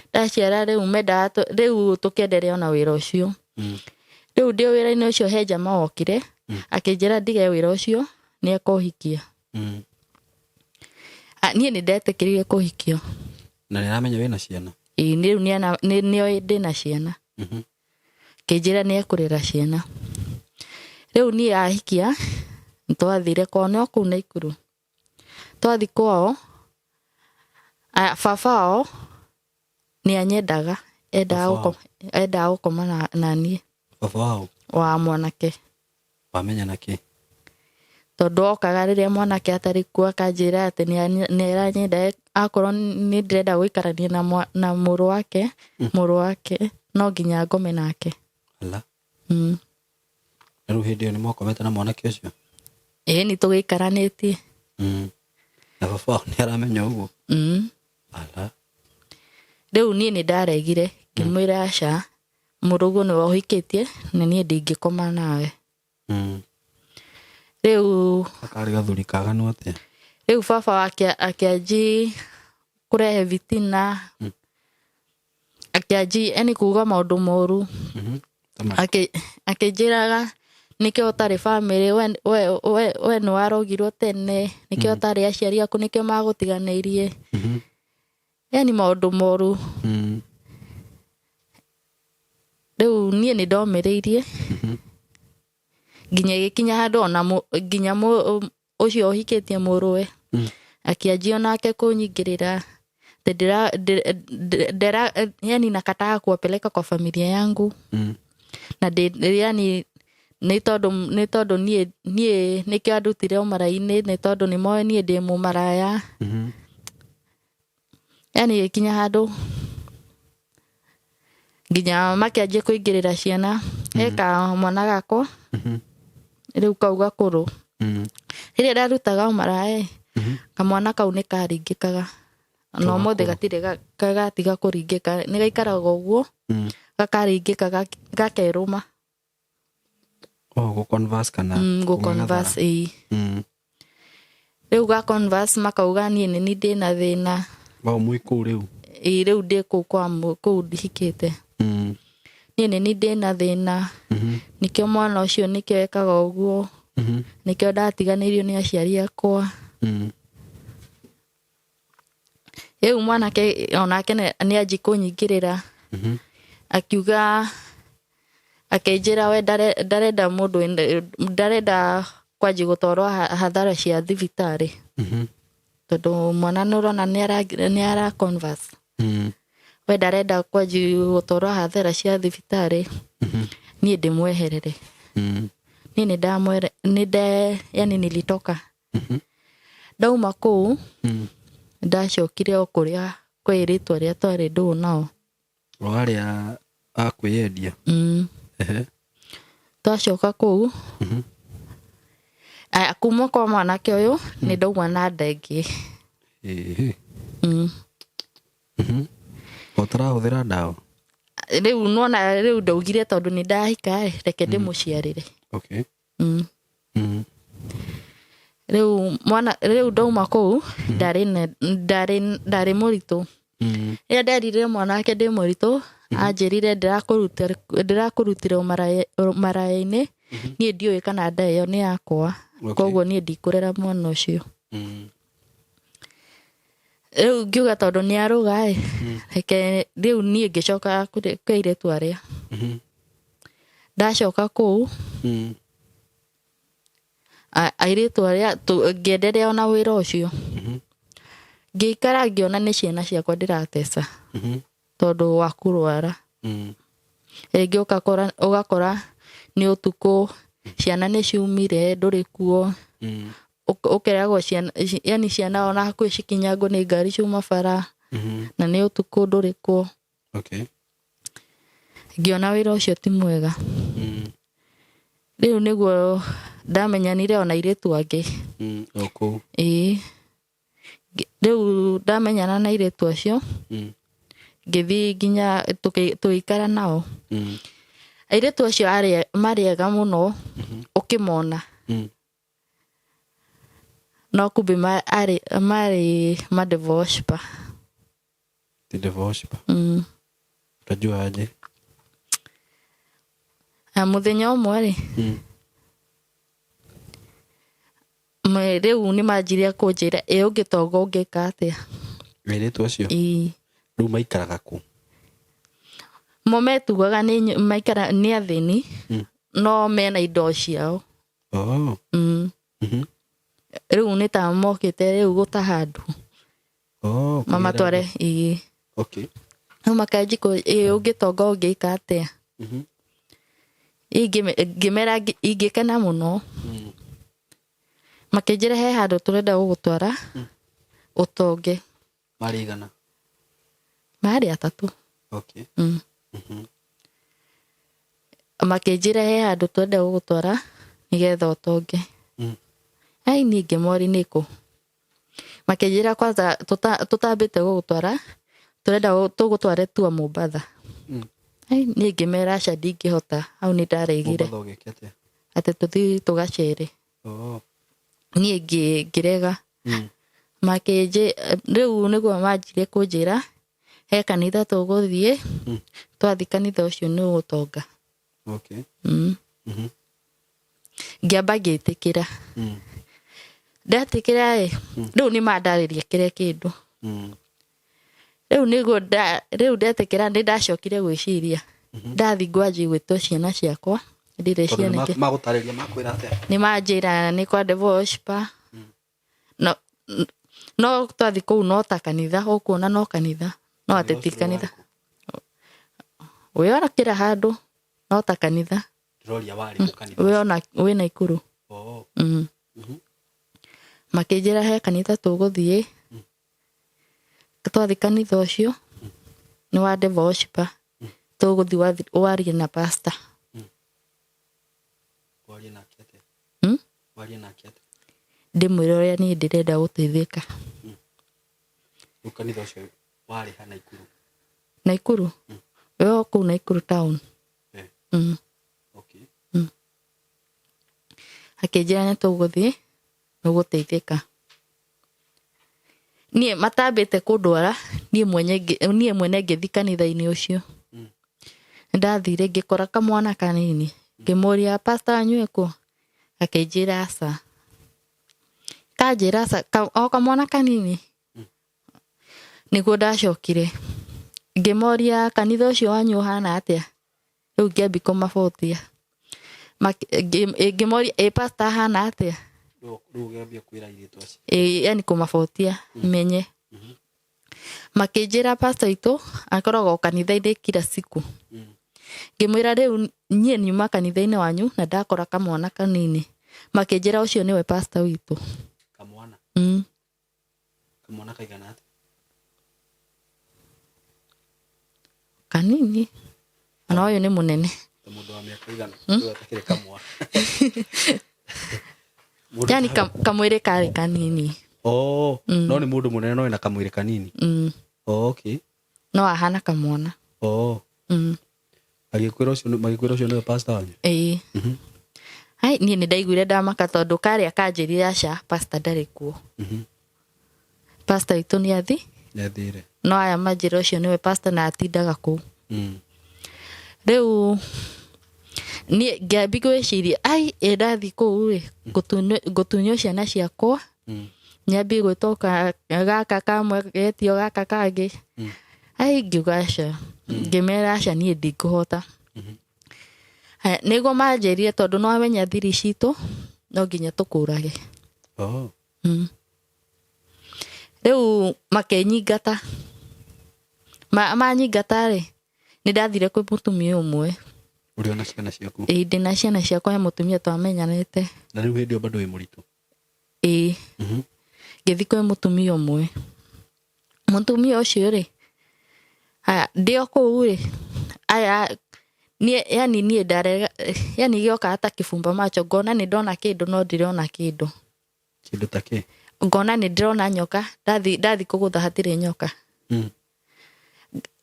Ndaciara rĩu tũkĩenderea na wĩra ũcio. Rĩu ndĩ wĩra-inĩ ũcio he jamaa wokire akĩnjĩra ndige wĩra ũcio nĩekũhikia. Niĩ nĩndetĩkĩrire kũhikio. Na nĩaramenya wĩna ciana? Rĩu nĩoĩ ndĩna ciana. Akĩnjĩra nĩekũrera ciana. Rĩu niĩ ahikia nĩtwathire kwao no kũu Naikuru. Twathi kwao baba wao nĩanyendaga endaga gũkoma na niĩ. Baba wao? Wa mwanake. Wamenya nakĩ? Tondũ okaga rĩrĩa mwanake atarĩ kuo akanjĩra atĩ nĩaranyenda akorwo nĩndĩrenda gũikarania na mũrũ wake no nginya ngome nake. Ala. Rĩu hĩndĩ ĩyo nĩmwakomete na mwanake ũcio? Nĩtũgĩikaranĩtie. Na baba wao nĩaramenya ũguo? Ala. Rĩu niĩ nĩndaregire ngĩmwĩra aca mũrũguo nĩwe ũhikĩtie na niĩ ndingĩkoma nawe. Rĩu akarĩ gathuri kaganu atĩa? Rĩu baba wake akĩanji kũrehe vitina. Akĩanji kuuga maũndũ moru. Akĩnjĩraga nĩkĩo ũtarĩ bamĩrĩ we nĩwarogirwo tene nĩkĩo ũtarĩ aciari aku nĩkĩo magũtiganĩirie. Yani maũndũ moru. Rĩu niĩ nĩndomĩrĩirie nginya gĩkinya handũ ona nginya ũcio ũhikĩtie mũrũwe akĩanjia nake kũnyingĩrĩra yani nakataka kuwapeleka kwa familia yangu. Na yani nĩ tondũ niĩ nĩkĩo andutire ũmara-inĩ nĩ tondũ nĩmoĩ niĩ ndĩ mũmaraya. Yani gĩkinya handũ nginya makianjie kuingirira ciana eka mwana gako riu kauga kuru riria ndarutaga umara kamwana kau ni karingikaga no mothe gatire gatiga kuringika ni gaikaraga uguo gakaringika gakeruma go converse kana go converse riu ga converse makauga nie ni ndina thina ba muiku riu riu ndi kwa ku ndihikite nie ni ndina thina nikio mwana ucio nikio ekaga uguo nikio ndatiganirio ni aciari akwa mwana ke onake ni anji kunyingirira akiuga akenjira we ndarenda mundu ndarenda kwanji gutwarwo hathara cia thibitari tondu mwana nurona ni ara converse we ndarenda kwanji gutwarwo hathara cia thibitari nie ndimweherere nie yani nilitoka ndauma kuu ndacokire o kuria kwiritwa ria twari ndu nao waria akwiendia twacoka kuu kuma kwa mwanake uyu ni ndauma na ndengi utarahuthira ndawa riu nona riu ndaugire tondu ni ndahika reke ndimuciarire riu ndauma kuu ndari muritu ria nderire mwanake ndi muritu anjirire ndirakurutire umaraini nie ndiui kana nda iyo ni yakwa koguo nie ndikurera mwana ucio riu ngiuga tondu ni aruga reke riu nie ngicoka kwire twaria ndacoka kuu airitu aria ngienderea ona wira ucio ngiikara ngiona ni ciana ciakwa ndiratesa tondu wa kurwara ringi ugakora ni utuku ciana ni ciumire nduri kuo ukeragwo ciana yani ciana ona hakuhi cikinyangwo ni ngari ciuma bara na ni utuku nduri kuo ngiona wira ucio ti mwega riu niguo ndamenyanire ona iritu angi riu ndamenyana na iritu acio ngithi nginya tuikara nao iritu acio mariega muno ukimona no kumbe mari divorce pa unajua aje muthenya umwe ri riu ni manjiria kunjira ungitonga ungika atia iritu acio riu maikaraga ku mometugaga ni maikara ni athini no mena indo ciao riu ni ta mokite riu gutahandu mama tware no makaji ko ungitonga ungika atia ngimera ingikena muno makinjira he handu turenda gugutwara utonge marigana mari atatu makinjira he handu turenda gugutwara nigetha utonge ai ni ngimori niku makinjira kwanza tutambite gugutwara turenda tugutware tua Mombasa ai ni ngimera aca ndingihota au ni ndaregire ati tuthi tugacere nie ngirega makinje riu niguo manjire kunjira he kanitha tuguthie twathi kanitha ucio ni ugutonga ngiamba ngitikira ndatikira riu ni mandariria kire kindu riu niguo riu ndatikira ndi ndacokire gwiciria ndathi ngwanji gwitwo ciana ciakwa ndire ciana ke magutariria makwira atia ni manjira ni kwa divorce pa no twathi kuu no ta kanitha ukuona no kanitha no ateti kanitha we ona kira handu no ta kanitha roria wari kanitha we ona we na ikuru makinjira he kanitha tuguthie twathi kanitha ucio ni wa divorce pa tuguthi warie na pastor warie na kiate warie na kiate ndimwire uria ni ndirenda guteithika ukanitha ucio wari hana Naikuru yo ku Naikuru town okay akijira ni tuguthi nuguteithika nie matambite kundwara nie mwene ngithi kanitha-ini ucio ndathire ngikora kamwana kanini ngimuria pastor anyue ku akijira asa kajira asa o kamwana kanini niguo ndacokire ngimuria kanitha ucio wanyu hana atia riu ngiambi kumabotia ngimuria pastor hana atia riu ngiambia kwira iritu acio yani kumabotia menye makijira pastor itu akoragwo kanitha-ini kila siku ngimwira riu nie nyuma kanitha-ini wanyu na ndakora kamwana kanini makijira ucio niwe pastor witu kamwana kamwana kaigana atia kanini ana uyu ni munene mundu wa miaka igana atakire kamwana yani kamwire kari kanini no ni mundu munene no ina kamwire kanini okay no ahana kamwana agikwira ucio ni pastor wanyu ai nie ni ndaiguire ndamaka tondu kari akanjirire aca pastor ndari kuo pastor itu ni athire no aya manjira ucio niwe pastor na atindaga ku riu nie ngiambi gwiciria ai ndathi kuu ri gutunyo ciana ciakwa nyambi gwitoka gaka kamwe getio gaka kangi ai ngiuga aca ngimera aca nie ndikuhota niguo manjirie tondu no amenya thiri citu no nginya tukurage riu makenyingata manyingata ri ni ndathire kwi mutumia umwe uri na ciana ciaku ndina ciana ciakwa he mutumia twamenyanite na riu hindi bado wi muritu ngithi kwi mutumia umwe mutumia ucio ri ndio kuu ri aya yani nie ndare yani gioka hata kifumba macho ngona ni ndona kindu no ndirona kindu take ngona ni ndirona nyoka ndathi kugutha hatire nyoka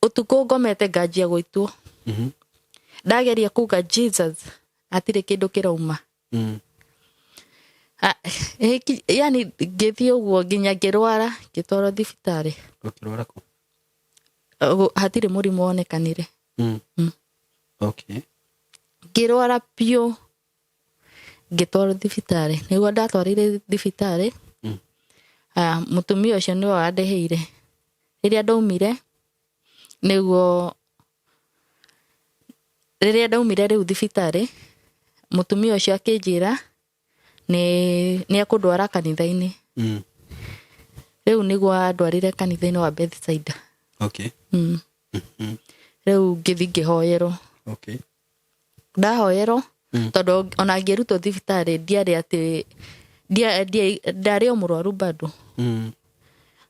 utuko ngomete ngajia gwitu ndageria kuga Jesus atire kindu kirauma yani ngithi uguo nginya ngirwara ngitwaro thibitari ukirwara ku hatire murimu wonekanire okay ngirwara pio ngitwaro thibitari niguo ndatwarire thibitari mutumia ucio niwe wandeheire riria ndaumire niguo riria ndaumire riu thibitari mutumia ucio akinjira ni akundwara kanitha-ini riu niguo ndwarire kanitha-ini wa Bethsaida okay riu ngithi ngihoyerwo ndahoyerwo tondu ona ngirutwo thibitari ndiari ati ndari o murwaru bado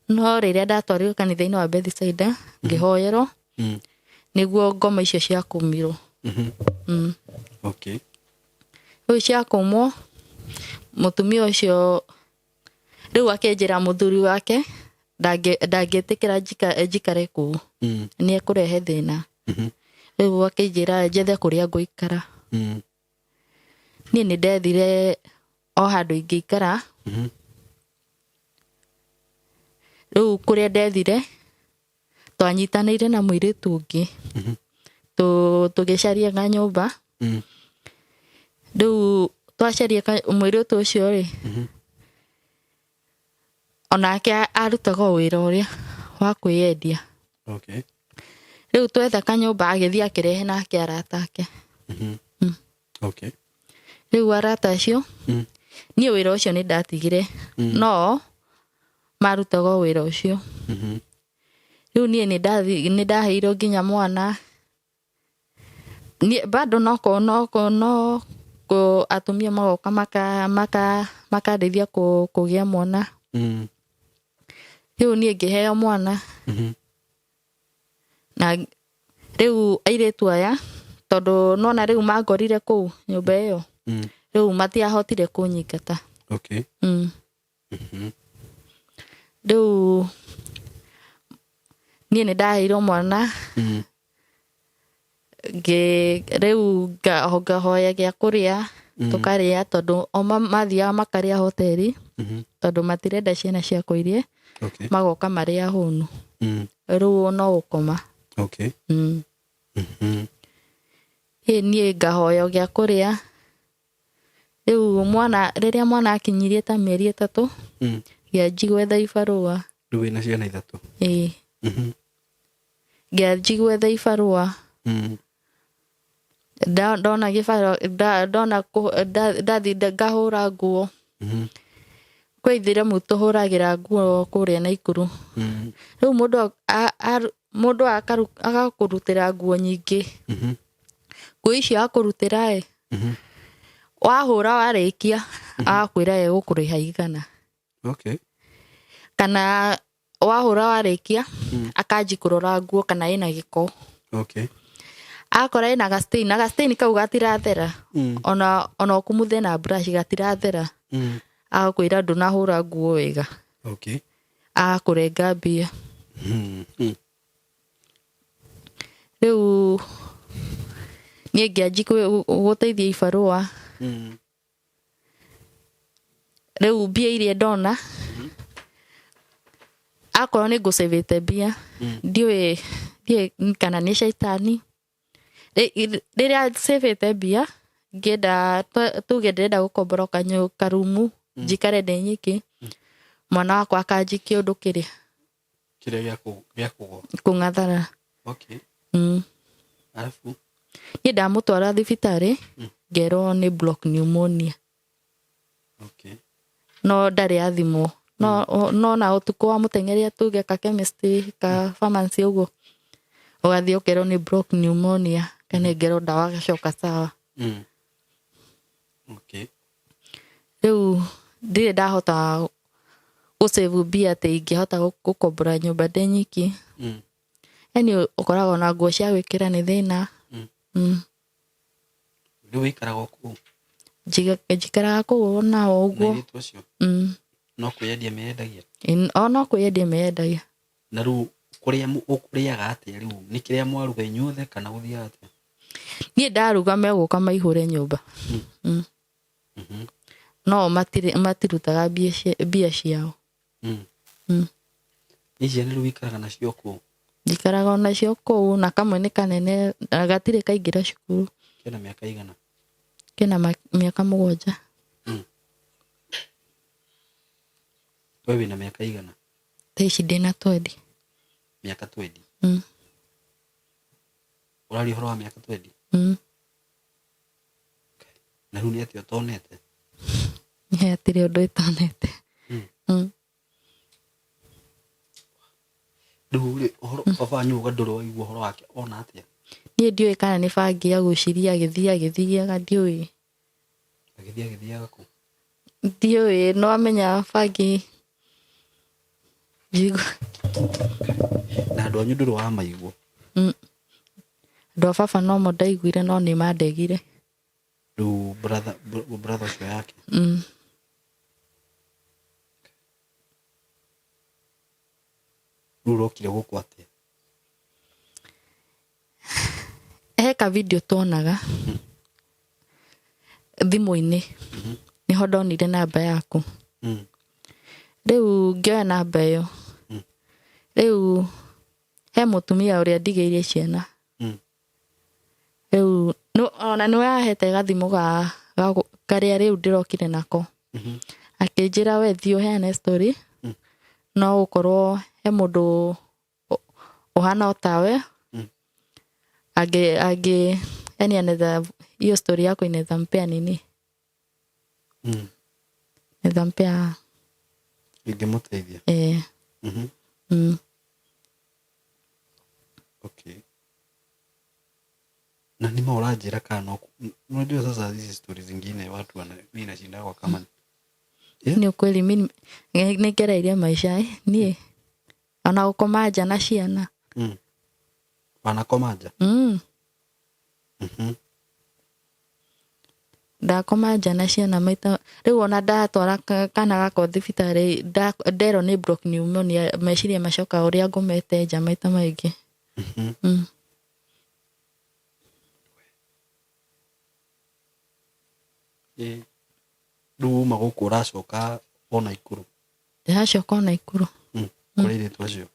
no riria ndatwarirwo kanitha-ini wa Bethsaida ngihoyerwo niguo ngoma icio cia kumirwo riu cia kumwo mutumia ucio riu akenjira muthuri wake ndangitikira njikare kuu ni ekurehe thina riu akenjira njethe kuria nguikara nie ni ndethire o handu ingiikara riu kuria ndethire twanyitanire na muiritu ungi tugicaria nga nyumba riu twacaria muiritu ucio ri onake arutaga wira uria wa kwiyendia riu twetha kanyumba agithii akirehe nake arata ake riu arata acio nie wira ucio ni ndatigire no marutaga wira ucio riu nie ni ndaheirwo nginya mwana nie bado no ko atumia magoka makandeithia kugia mwana riu nie ngiheo mwana na riu airetu aya tondu nona riu magorire ku nyumba iyo riu matiahotire kunyingata. Okay. Riu nie ni ndaheirwo mwana riu ngahoya gia kuria tukaria tondu oma mathia makaria hoteli tondu matirenda ciana cia kuirie magoka maria hunu riu no ukoma. Okay. Nie ngahoya gia kuria riu riria mwana akinyirie ta mieri 3 gianji gwetha ibarua. Riu wina ciana 3? Gianji gwetha ibarua. Ndona gibarua ndathi ngahura nguo kwithire mutuhuragira nguo kuria Naikuru. Riu mundu agakurutira nguo nyingi. Nguo icio akurutira wahura warikia akwira egukuriha igana. Okay. Kana wahura warikia akanji kurora nguo kana ina giko. Okay. Akora ina gastain kau gatirathera ona okumuthe na brush gatirathera akwira ndunahura nguo wega. Okay. Akurenga mbia. Riu nie ngianji guteithia ibarua. Riu mbia iria ndona akorwo ni ngusevete mbia ndiwe kana ni shaitani. Riria sevete mbia ngenda tuge ndenda gukombora karumu njikare ndi nyiki mwana wakwa akanjikia undu kiria gia kugwa kungathara. Okay. Alafu ni ndamutwara thibitari ngerwo ni block pneumonia. Okay. No ndari athimo no na utuku wa mutengeria tuge ka chemistry ka pharmacy ugo ugathii ukerwo ni block pneumonia kana ngerwo ndawa gacoka sawa. Okay. Riu ndire ndahota gusevu mbia te ingihota gukombora nyumba ndi nyiki. Yani ukoragwo na nguo cia gwikira ni thina. Riu ikaraga ku njikaraga ku na uguo. No kuyendia meyendagia. No kuyendia meyendagia. Na riu kuriaga atia riu ni kiria mwaruga inyuothe kana guthia atia? Nie ndaruga meguka maihure nyumba. No matirutaga mbia ciao. Ici ni riu ikaraga nacio ku? Njikaraga nacio ku na kamwe ni kanene gatire kaingira cukuru. Kena miaka igana? Kena miaka 7. Wewe na miaka igana? Taishi ndina 20. Miaka 20? Urari horo wa miaka 20? Na riu ni atia utonete? Ni atire undu itonete. Riu baba nyuga nduru waigua horo wake ona atia? Nie ndioi kana ni bangi ya guciria agithiaga ndioi. Agithiaga ku? Ndioi no amenya bangi jigo. Na andu anyu nduru wa maigua? Ndo baba no mo ndaiguire no ni mandegire. Riu brother cio yake? Riu rokire guku atia? Heka video tuonaga thimu-ini niho ndonire namba yaku. Riu ngioya namba iyo riu he mutumia uria ndigeirie ciana. Riu ona niwe ahete gathimu karia riu ndirokire nako. Akinjira we thio heane story no ukorwo he mundu uhana otawe yani anaweza hiyo story yako inaweza mpea nini? Inaweza mpea ingemuteithia. Okay. Na ni maurajira kana unajua sasa hizi stories zingine watu mimi nashinda kwa kama ni ukweli mimi nigereirie maisha nie ona ukoma jana ciana. Wanakoma nja? Ndakoma nja na ciana maita riu ona ndatwara kana gakwa thibitari ndero ni block pneumonia meciria macoka uria ngomete nja maita maingi. Riu uma guku uracoka ona Ikuru? Ndiracoka ona Ikuru. Kuri iritu acio?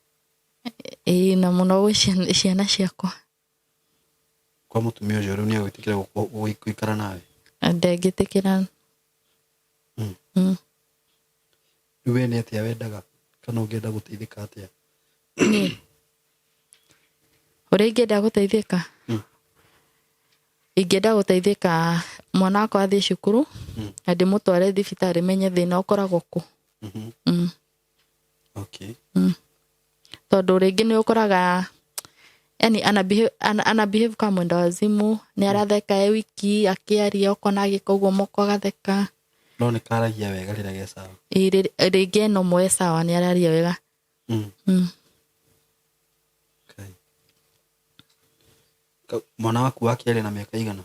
Na muno gwi ciana ciakwa. Kwa mutumia ucio riu niagwitikira guikara nawe? Ndengitikira. Riu we ni atia wendaga kana ungienda guteithika atia? Uria ingenda guteithika? Ingenda guteithika mwana wakwa athie cukuru na ndimutware thibitari menye thina ukoragwo ku. Okay. Tondu ringi ni ukoraga yani ana behave kama mwenda wazimu, ni aratheka wiki akiaria ukona agikoguo moko agatheka. No ni karagia wega rira ge sawa? Ringi no mwe sawa ni araria wega. Okay. Mwana waku wa keri na miaka igana?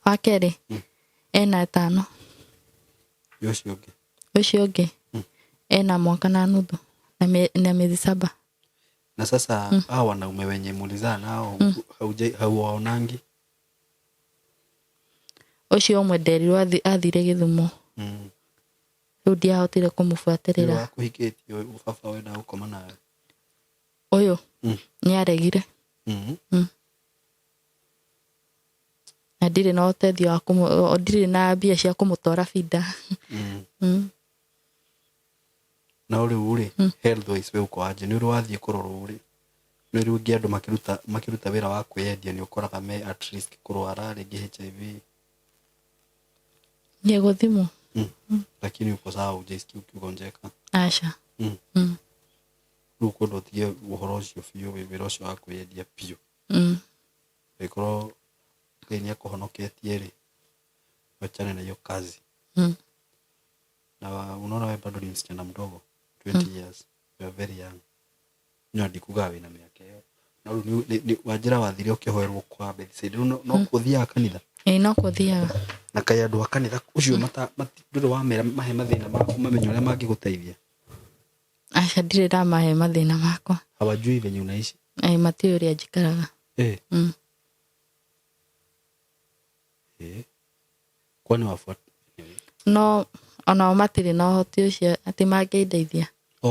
Wa keri ena 5. Ucio ungi ena mwaka na nuthu na miezi 7. Na sasa hao wanaume wenye mulizana nao hauwaonangi? Ucio umwe nderirwo athire Githumo. Riu ndiahotire kumubuatirira. Wakuhikitio baba wenda gukoma nawe? Uyu ni aregire. Na ndire na utethio wa ndire na mbia cia kumutwara bida. Na riu ri health wise we uko aje? Ni uri wathie kurorwo ri? Ni uri ungi andu makiruta wira wa kwiendia ni ukoraga me at risk kurwara ringi HIV? Ni guthimo. Lakini uko sawa ujaisikia ukigonjeka? Acha. Riu kundu utige uhoro ucio biu wira ucio wa kwiendia biu. Ikoro Ngai akuhonoketie ri wachane na hiyo kazi. Na unaona wewe bado ni msichana mdogo, 20 years, you are very young. Nyandi kugawe na miaka hiyo. Na ni wajira wathire ukihoerwo kwa Bethsaida no kuthia kanitha? No kuthia. Na kai andu a kanitha ucio ndure wa mera mahe mathina maku mamenyo uria mangiguteithia? Acha ndire ndamahe mathina makwa. Hawajui venye unaishi? Matiyo uria njikaraga. Kwani wafuata? No ona matiri na hoti ucio ati mangeithia.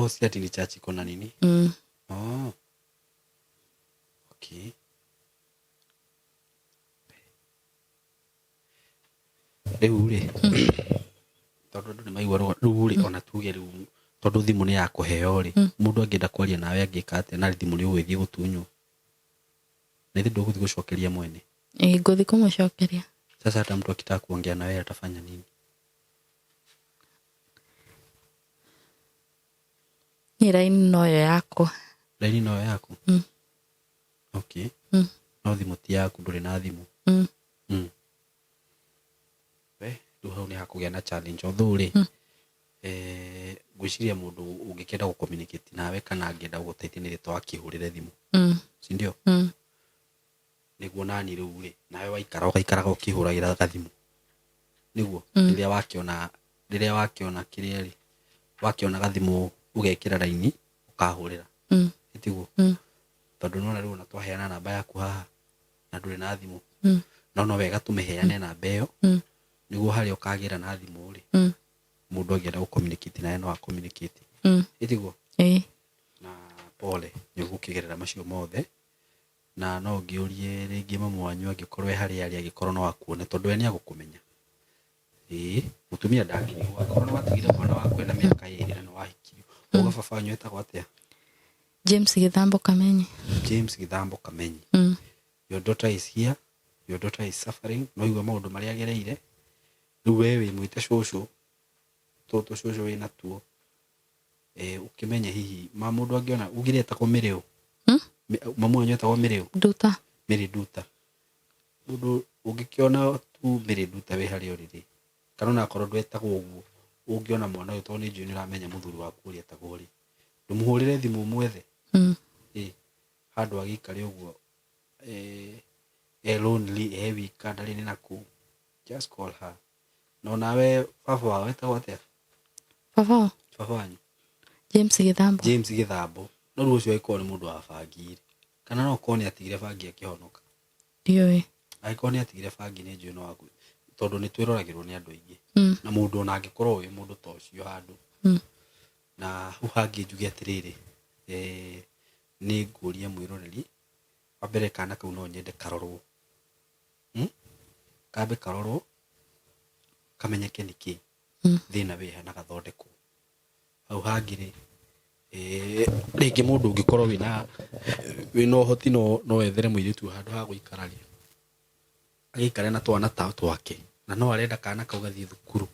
Si ati ni church iko na nini? Okay. Riu ri tondu ndu ni maigua riu ri ona tuge riu tondu thimu ni ya kuheo ri mundu angienda kwaria nawe angika atia na thimu ni ugithie gutunywo? Na thindo guthi gucokeria mwene? Nguthi kumucokeria. Sasa hata mtu akitaka kuongea na wewe atafanya nini? Ni laini noyo yako. Laini noyo yako? Okay. No thimu ti yaku, nduri na thimu? Riu hau ni hakugia na challenge othuri. Gwiciria mundu ungikenda gucommunicate nawe kana angienda guguteithia ni ritwa akihurire thimu. Si ndio? Niguo nani riu ri nawe waikaraga ukihuragira gathimu niguo riria wakiona kiria ri wakiona gathimu ugekira laini ukahurira itiguo tondu nona riu natwaheana namba yaku haha na nduri na thimu no wega tumiheane namba iyo niguo hari ukagira na thimu ri mundu angienda gucommunicate nawe no acommunicate itiguo na pole nigukigerera macio mothe na no ngiurie ringi mamu wanyu angikorwo hari angikorwo no akuone tondu eni agukumenya mutumia ndangirigwo akorwo no watigire mwana waku na miaka 2 na no wahikirio uga baba wanyu etagwo atia? James Githambo Kamenyi. James Githambo Kamenyi. Your daughter is here, your daughter is suffering, no igwa maundu maria agereire riu wewe mwite cucu toto cucu wina tuo ukimenya hihi mamundu angiona ugire etagwo Miriu? Mamu wanyu etagwo Miriu? Duta. Miri Duta. Mundu ungikiona tu Miri Duta we hari oriri kana na korwo ndwetagwo uguo ungiona mwana uyu tondu njui ni ramenya muthuri waku uri etagwo ri ndumuhurire thimu mwethe handu agikare uguo lonely weak ndari ni naku, just call her. No nawe baba wawe ta wote baba wanyu James Githambo no rucio iko ni mundu wa bangire kana no kone atigire bangi akihonoka ndiwe aiko ni atigire bangi ni njui no waku tondu ni twiroragirwo ni andu aingi na mundu ona angikorwo wi mundu ta ucio handu na uhangi njuge atiriri ni nguria mwiroreri wa mbere kana kau no nyende karorwo kabe karorwo kamenyeke niki thina wiha na gathondeko au hangire ringi mundu ungikorwo wina uhoti no ethere muiritu handu ha guikara agikare na twana twake na no arenda kana kau gathie thukuru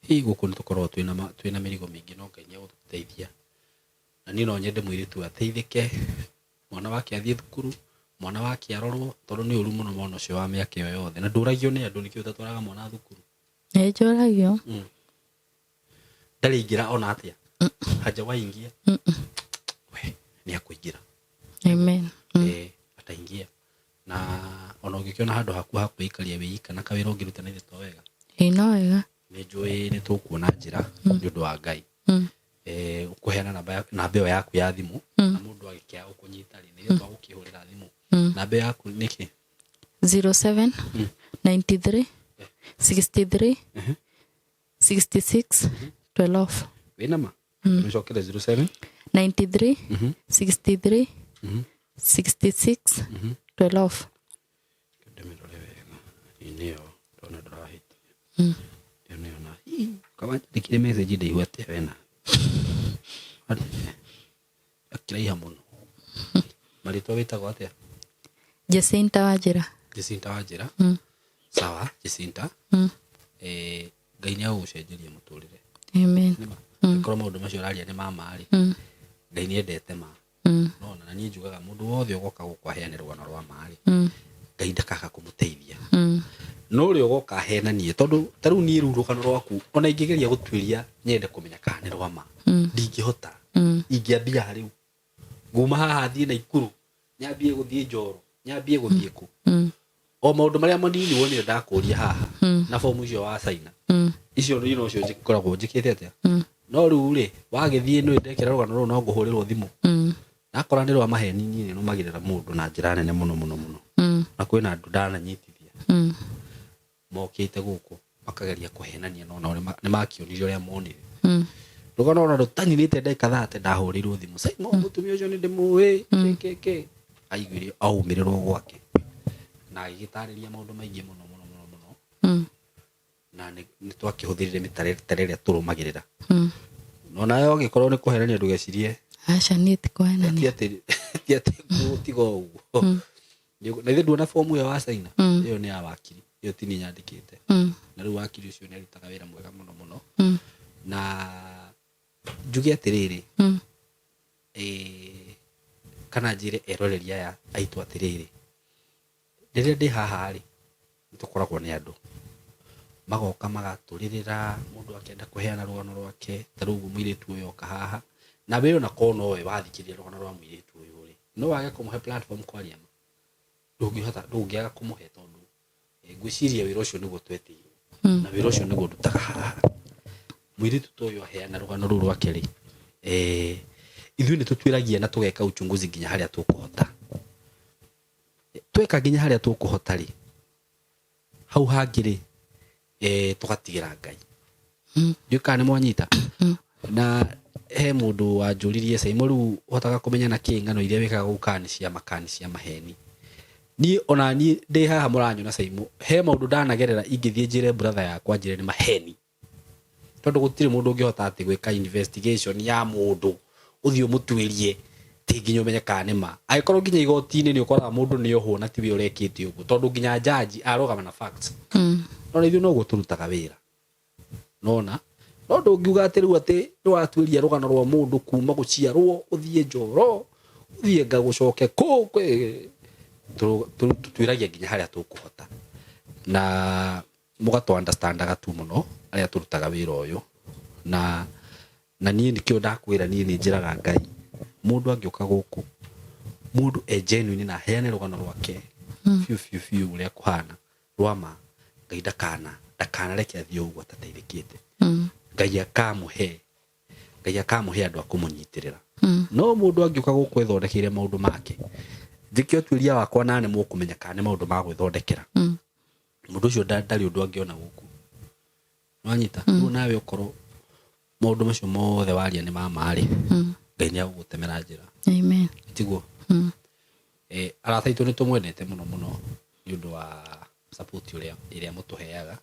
hi guku ni tukorwo twina mirigo mingi no Ngai nĩegũtũteithia na ni no nyende muiritu ateithike mwana wake athie thukuru mwana wake arorwo tondu ni uru muno mwana ucio wa miaka iyo yothe na nduragio ni andu nikio tatwaraga mwana thukuru njoragio ndaringira ona atia haja waingia we ni akuingira amen ataingia na ona ungikiona handu haku hakuikaria wiika na kawira ungiruta na to wega ino wega ni njui ni tukuona njira ni undu wa Ngai ukuheana namba iyo yaku ya thimu na mundu agikia ukunyita ri ni twa gukihurira thimu namba yaku niki 07 93 63 66 12 wina ma mshokele 07 93 63 66 12 Kidemidole wega inio dona drahit inio na kama dikire message de huate wena akiraiha muno marito witagwo atia Jacinta Wajira sawa Jacinta Ngai ni agucenjeria muturire amen korwo maundu macio araria ni mama ri Ngai ni endete ma no na ni njugaga mundu wothe ugoka gukwaheana rwano rwa mari Ngai ndakaga kumuteithia no ri ugoka henanie tondu taru ni rurukano rwaku ona ingigeria gutwiria nyende kumenya kana ni rwa ma ndingihota ingiambia riu nguma haha thie na ikuru nyambie guthie Njoro nyambie guthie ku o maundu maria manini wonire ndakuria haha na fomu icio wa China icio ni no cio jikoragwo njikite atia no riu ri wagithie no ndekera rugano ru no nguhurirwo thimu nakora ni rwa maheni nyini no magirira mundu na njira nene muno na kwina andu ndananyitithia mokite guku makageria kuhenania no ni makionirio ria monire rugano no rutanyirite ndeka thate ndahurirwo thimu sai mo mutumia ucio ni ndimuwi keke aiguire aumirirwo gwake na agitariria maundu maingi muno na ni twakihũthĩrire mĩtaratara ĩrĩa tũrũmagĩrĩra no nayo ũngĩkorwo nĩ kũhenania ndũgecirie aca nĩ ti kũhenania ti atĩ gũtiga ũguo na ithe nduona fomu ĩyo wa China ĩyo nĩ ya wakiri ĩyo ti niĩ nyandĩkĩte na rĩu wakiri ũcio nĩ arutaga wĩra mwega mũno na njuge atĩrĩrĩ kana njĩre eroreria ya aitũ atĩrĩrĩ rĩrĩa ndĩ haha rĩ nĩtũkoragwo nĩ andũ magoka magaturĩrĩra mundu akenda kuheana rugano rwake tarugu muiritu uyo kahaha na wewe na kono we wathikiria rugano rwa muiritu uyo ri no wage kumuhe platform kwaria ndungihota ndungiaga kumuhe tondu ngwiciria wira ucio niguo twetirio na wira ucio niguo ndutaga haha muiritu toyo aheana rugano ruru rwake ri ithuĩ nĩ tutwiragia na tugeka uchunguzi nginya haria tukuhota tweka nginya haria tukuhota ri hau hangire tugatigira Ngai yuka ni mwanyita na he mundu wanjuririe Saimo riu hotaga kumenya na kingano iria wikaga gukani cia maheni ni ona ni ndi haha muranyona Saimo he maundu ndanagerera ingithie njire brother yakwa njire ni maheni tondu gutire mundu ungihota ati gwika investigation ya mundu uthio mutwirie tinginya umenye kana ma aikorwo nginya igoti-ini ni ukoraga mundu ni ohona tiwe urekite uguo tondu nginya jaji arogama na facts no ithuĩ no gũtũrutaga wĩra nona no ndũngiuga atĩ rĩu atĩ nĩwatuĩria rũgano rwa mũndũ kuma gũciarwo ũthiĩ Njoro ũthiĩ gũcoke kũ tũtwĩragia nginya harĩa tũkũhota na mũgatũ understandaga tu mũno arĩa tũrutaga wĩra ũyũ na niĩ nĩkĩo ndakwĩra niĩ nĩ njĩraga Ngai mũndũ angĩũka gũkũ mundu genuine na heane rugano rwake fiu uria kuhana rwama Ngai ndakana reke athie uguo atateithikite Ngai akamuhe andu akumunyitirira no mundu angiuka gukwethondekire maundu make thikio tuiria wakwa nane mukumenya kana ni maundu ma gwithondekera mundu ucio ndari undu angiona guku nwanyita nawe ukoro maundu macio mothe waria ni mamari Ngai ni agugutemera njira amen tiguo arata itu ni tumwendete muno ni undu wa support iria mutuheaga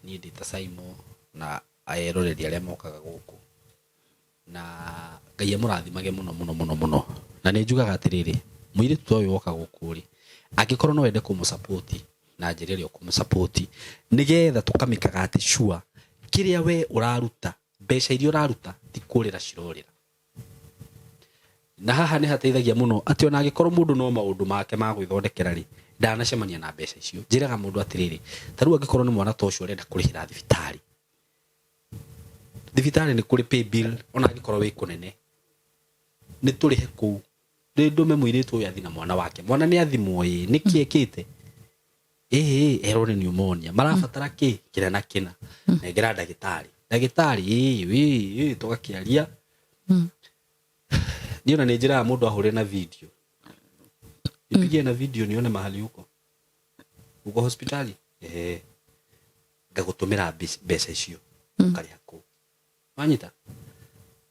ni ndita Saimo na aeroreri aria mokaga guku na Ngai amurathimage muno na ni njugaga atiriri muiritu toyo woka guku ri angikorwo no wende kumusupport na njira ria kumusupport nigetha tukamikaga ati sure kiria we uraruta mbeca iria uraruta ti kurira cirorira na haha ni hateithagia muno ati ona angikorwo mundu no maundu make ma gwithondekera ri ndanacemania na mbeca icio njiraga mundu atiriri taru angikorwo ni mwana tocio urenda kurihira thibitari ni kuri pay bill ona angikorwo wi kunene ni turihe ku ndume muiritu uyu athina mwana wake mwana ni athimwo ni kiekite erone pneumonia marabatara kira na kina negera ndagitari tugakiaria niona ni njira mundu ahure na video ipigie na video nione mahali uko hospitali ngagutumira mbeca icio kari hako manyita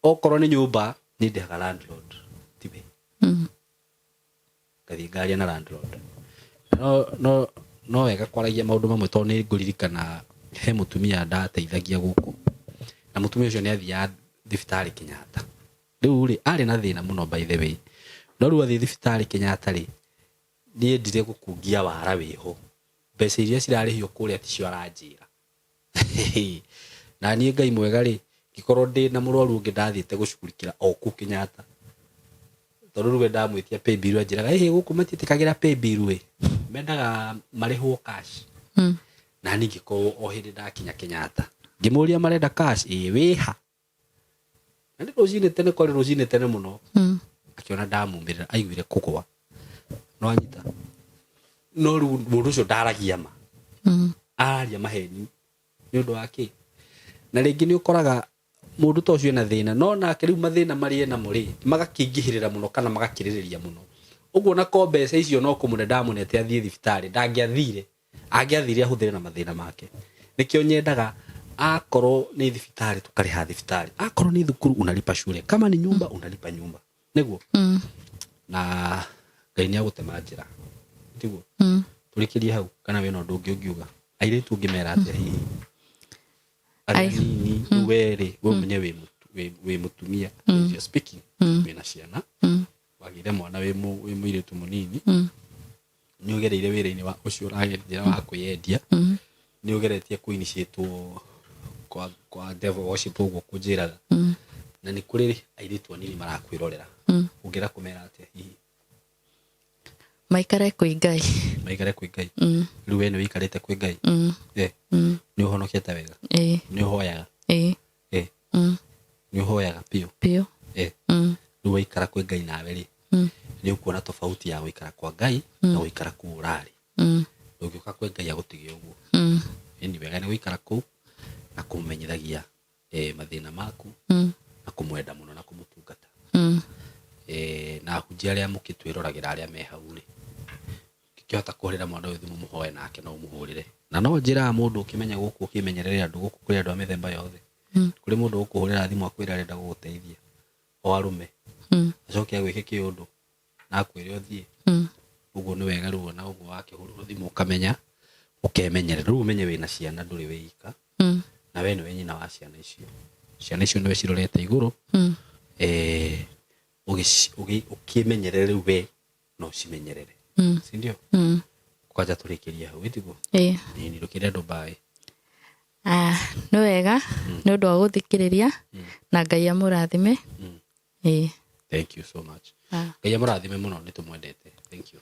okorwo ni nyumba ni ndaga landlord tibe kathi ngaria na landlord no wega kwaragia maundu mamwe to ni nguririkana he mutumia ndateithagia guku na mutumia ucio ni athia thibitari Kenyatta riu ri ari na thina muno by the way no ru athi thibitari Kenyatta ri ni ndire gukungia wara wiho mbeca iria cirarihio kuria ticio aranjira na ni Ngai mwega ri gikorwo ndi na murwaru ungi ndathiite gucugurikira oku Kenyatta tondu ruwe ndamwitia pay bill anjiraga guku matitikagira pay bill we mendaga marihwo cash na ni ngiko o hindi ndakinya Kenyatta ngimuria marenda cash wiha na ndi ruzine tene muno akiona ndamumirira aiguire kugwa no anyita no ru mundu ucio ndaragia ma aria maheni ni undu wake na ringi ni ukoraga mundu tocio na thina no nake riu mathina marie na muri magakingihirira muno kana magakiririria muno uguo na kombeca icio no kumune ndamunete athie thibitari ndangiathire angiathire ahuthire na mathina make nikio nyendaga akoro ni thibitari tukariha thibitari akoro ni thukuru unalipa shule kama ni nyumba unalipa nyumba niguo na Ngai ni agutema njira tiguo turikirie hau kana we no ndungi ungiuga aire tu ngimera ati hihi ni were we mwenye we mutumia you speaking wina ciana wagire mwana we muiritu munini ni ugereire wira-ini wa ucio urageria wa kuyendia ni ugeretie kuinitiate kwa devil worship uguo kunjiraga na ni kuri airitu anini marakwirorera ungira kumera ati hihi maikare kwi Ngai riu we ni wikarite kwi Ngai ni uhonokete wega ni uhoyaga ni uhoyaga pio riu wikara kwi Ngai nawe ri ni ukuona tofauti ya wikara kwa Ngai na wikara ku urari ugiuka kwi Ngai agutigia uguo ni wega ni wikara ku na kumenyithagia mathina maku na kumwenda muno na kumutungata na hunjia aria mukitwirораgira aria me hau ri kihota kuhurira mwana uyu thimu muhoe nake no umuhurire na no njira mundu ukimenya guku ukimenyerera andu guku kuri andu a mithemba yothe kuri mundu ukuhurira thimu akwira arenda guguteithia o arume acoke agwike kiundu na akwire uthie uguo ni wega ruo na uguo wakihurira thimu ukamenya ukemenyerera ru umenye wina ciana nduri wika na we ni we nyina wa ciana icio niwe cirorete iguru ukimenyerere we no cimenyerere si ndio kwaja turikiria hau itiguo ni rukire Dubai no wega no ndo guthikiriria na Ngai amurathime thank you so much Ngai amurathime muno ni tumwendete thank you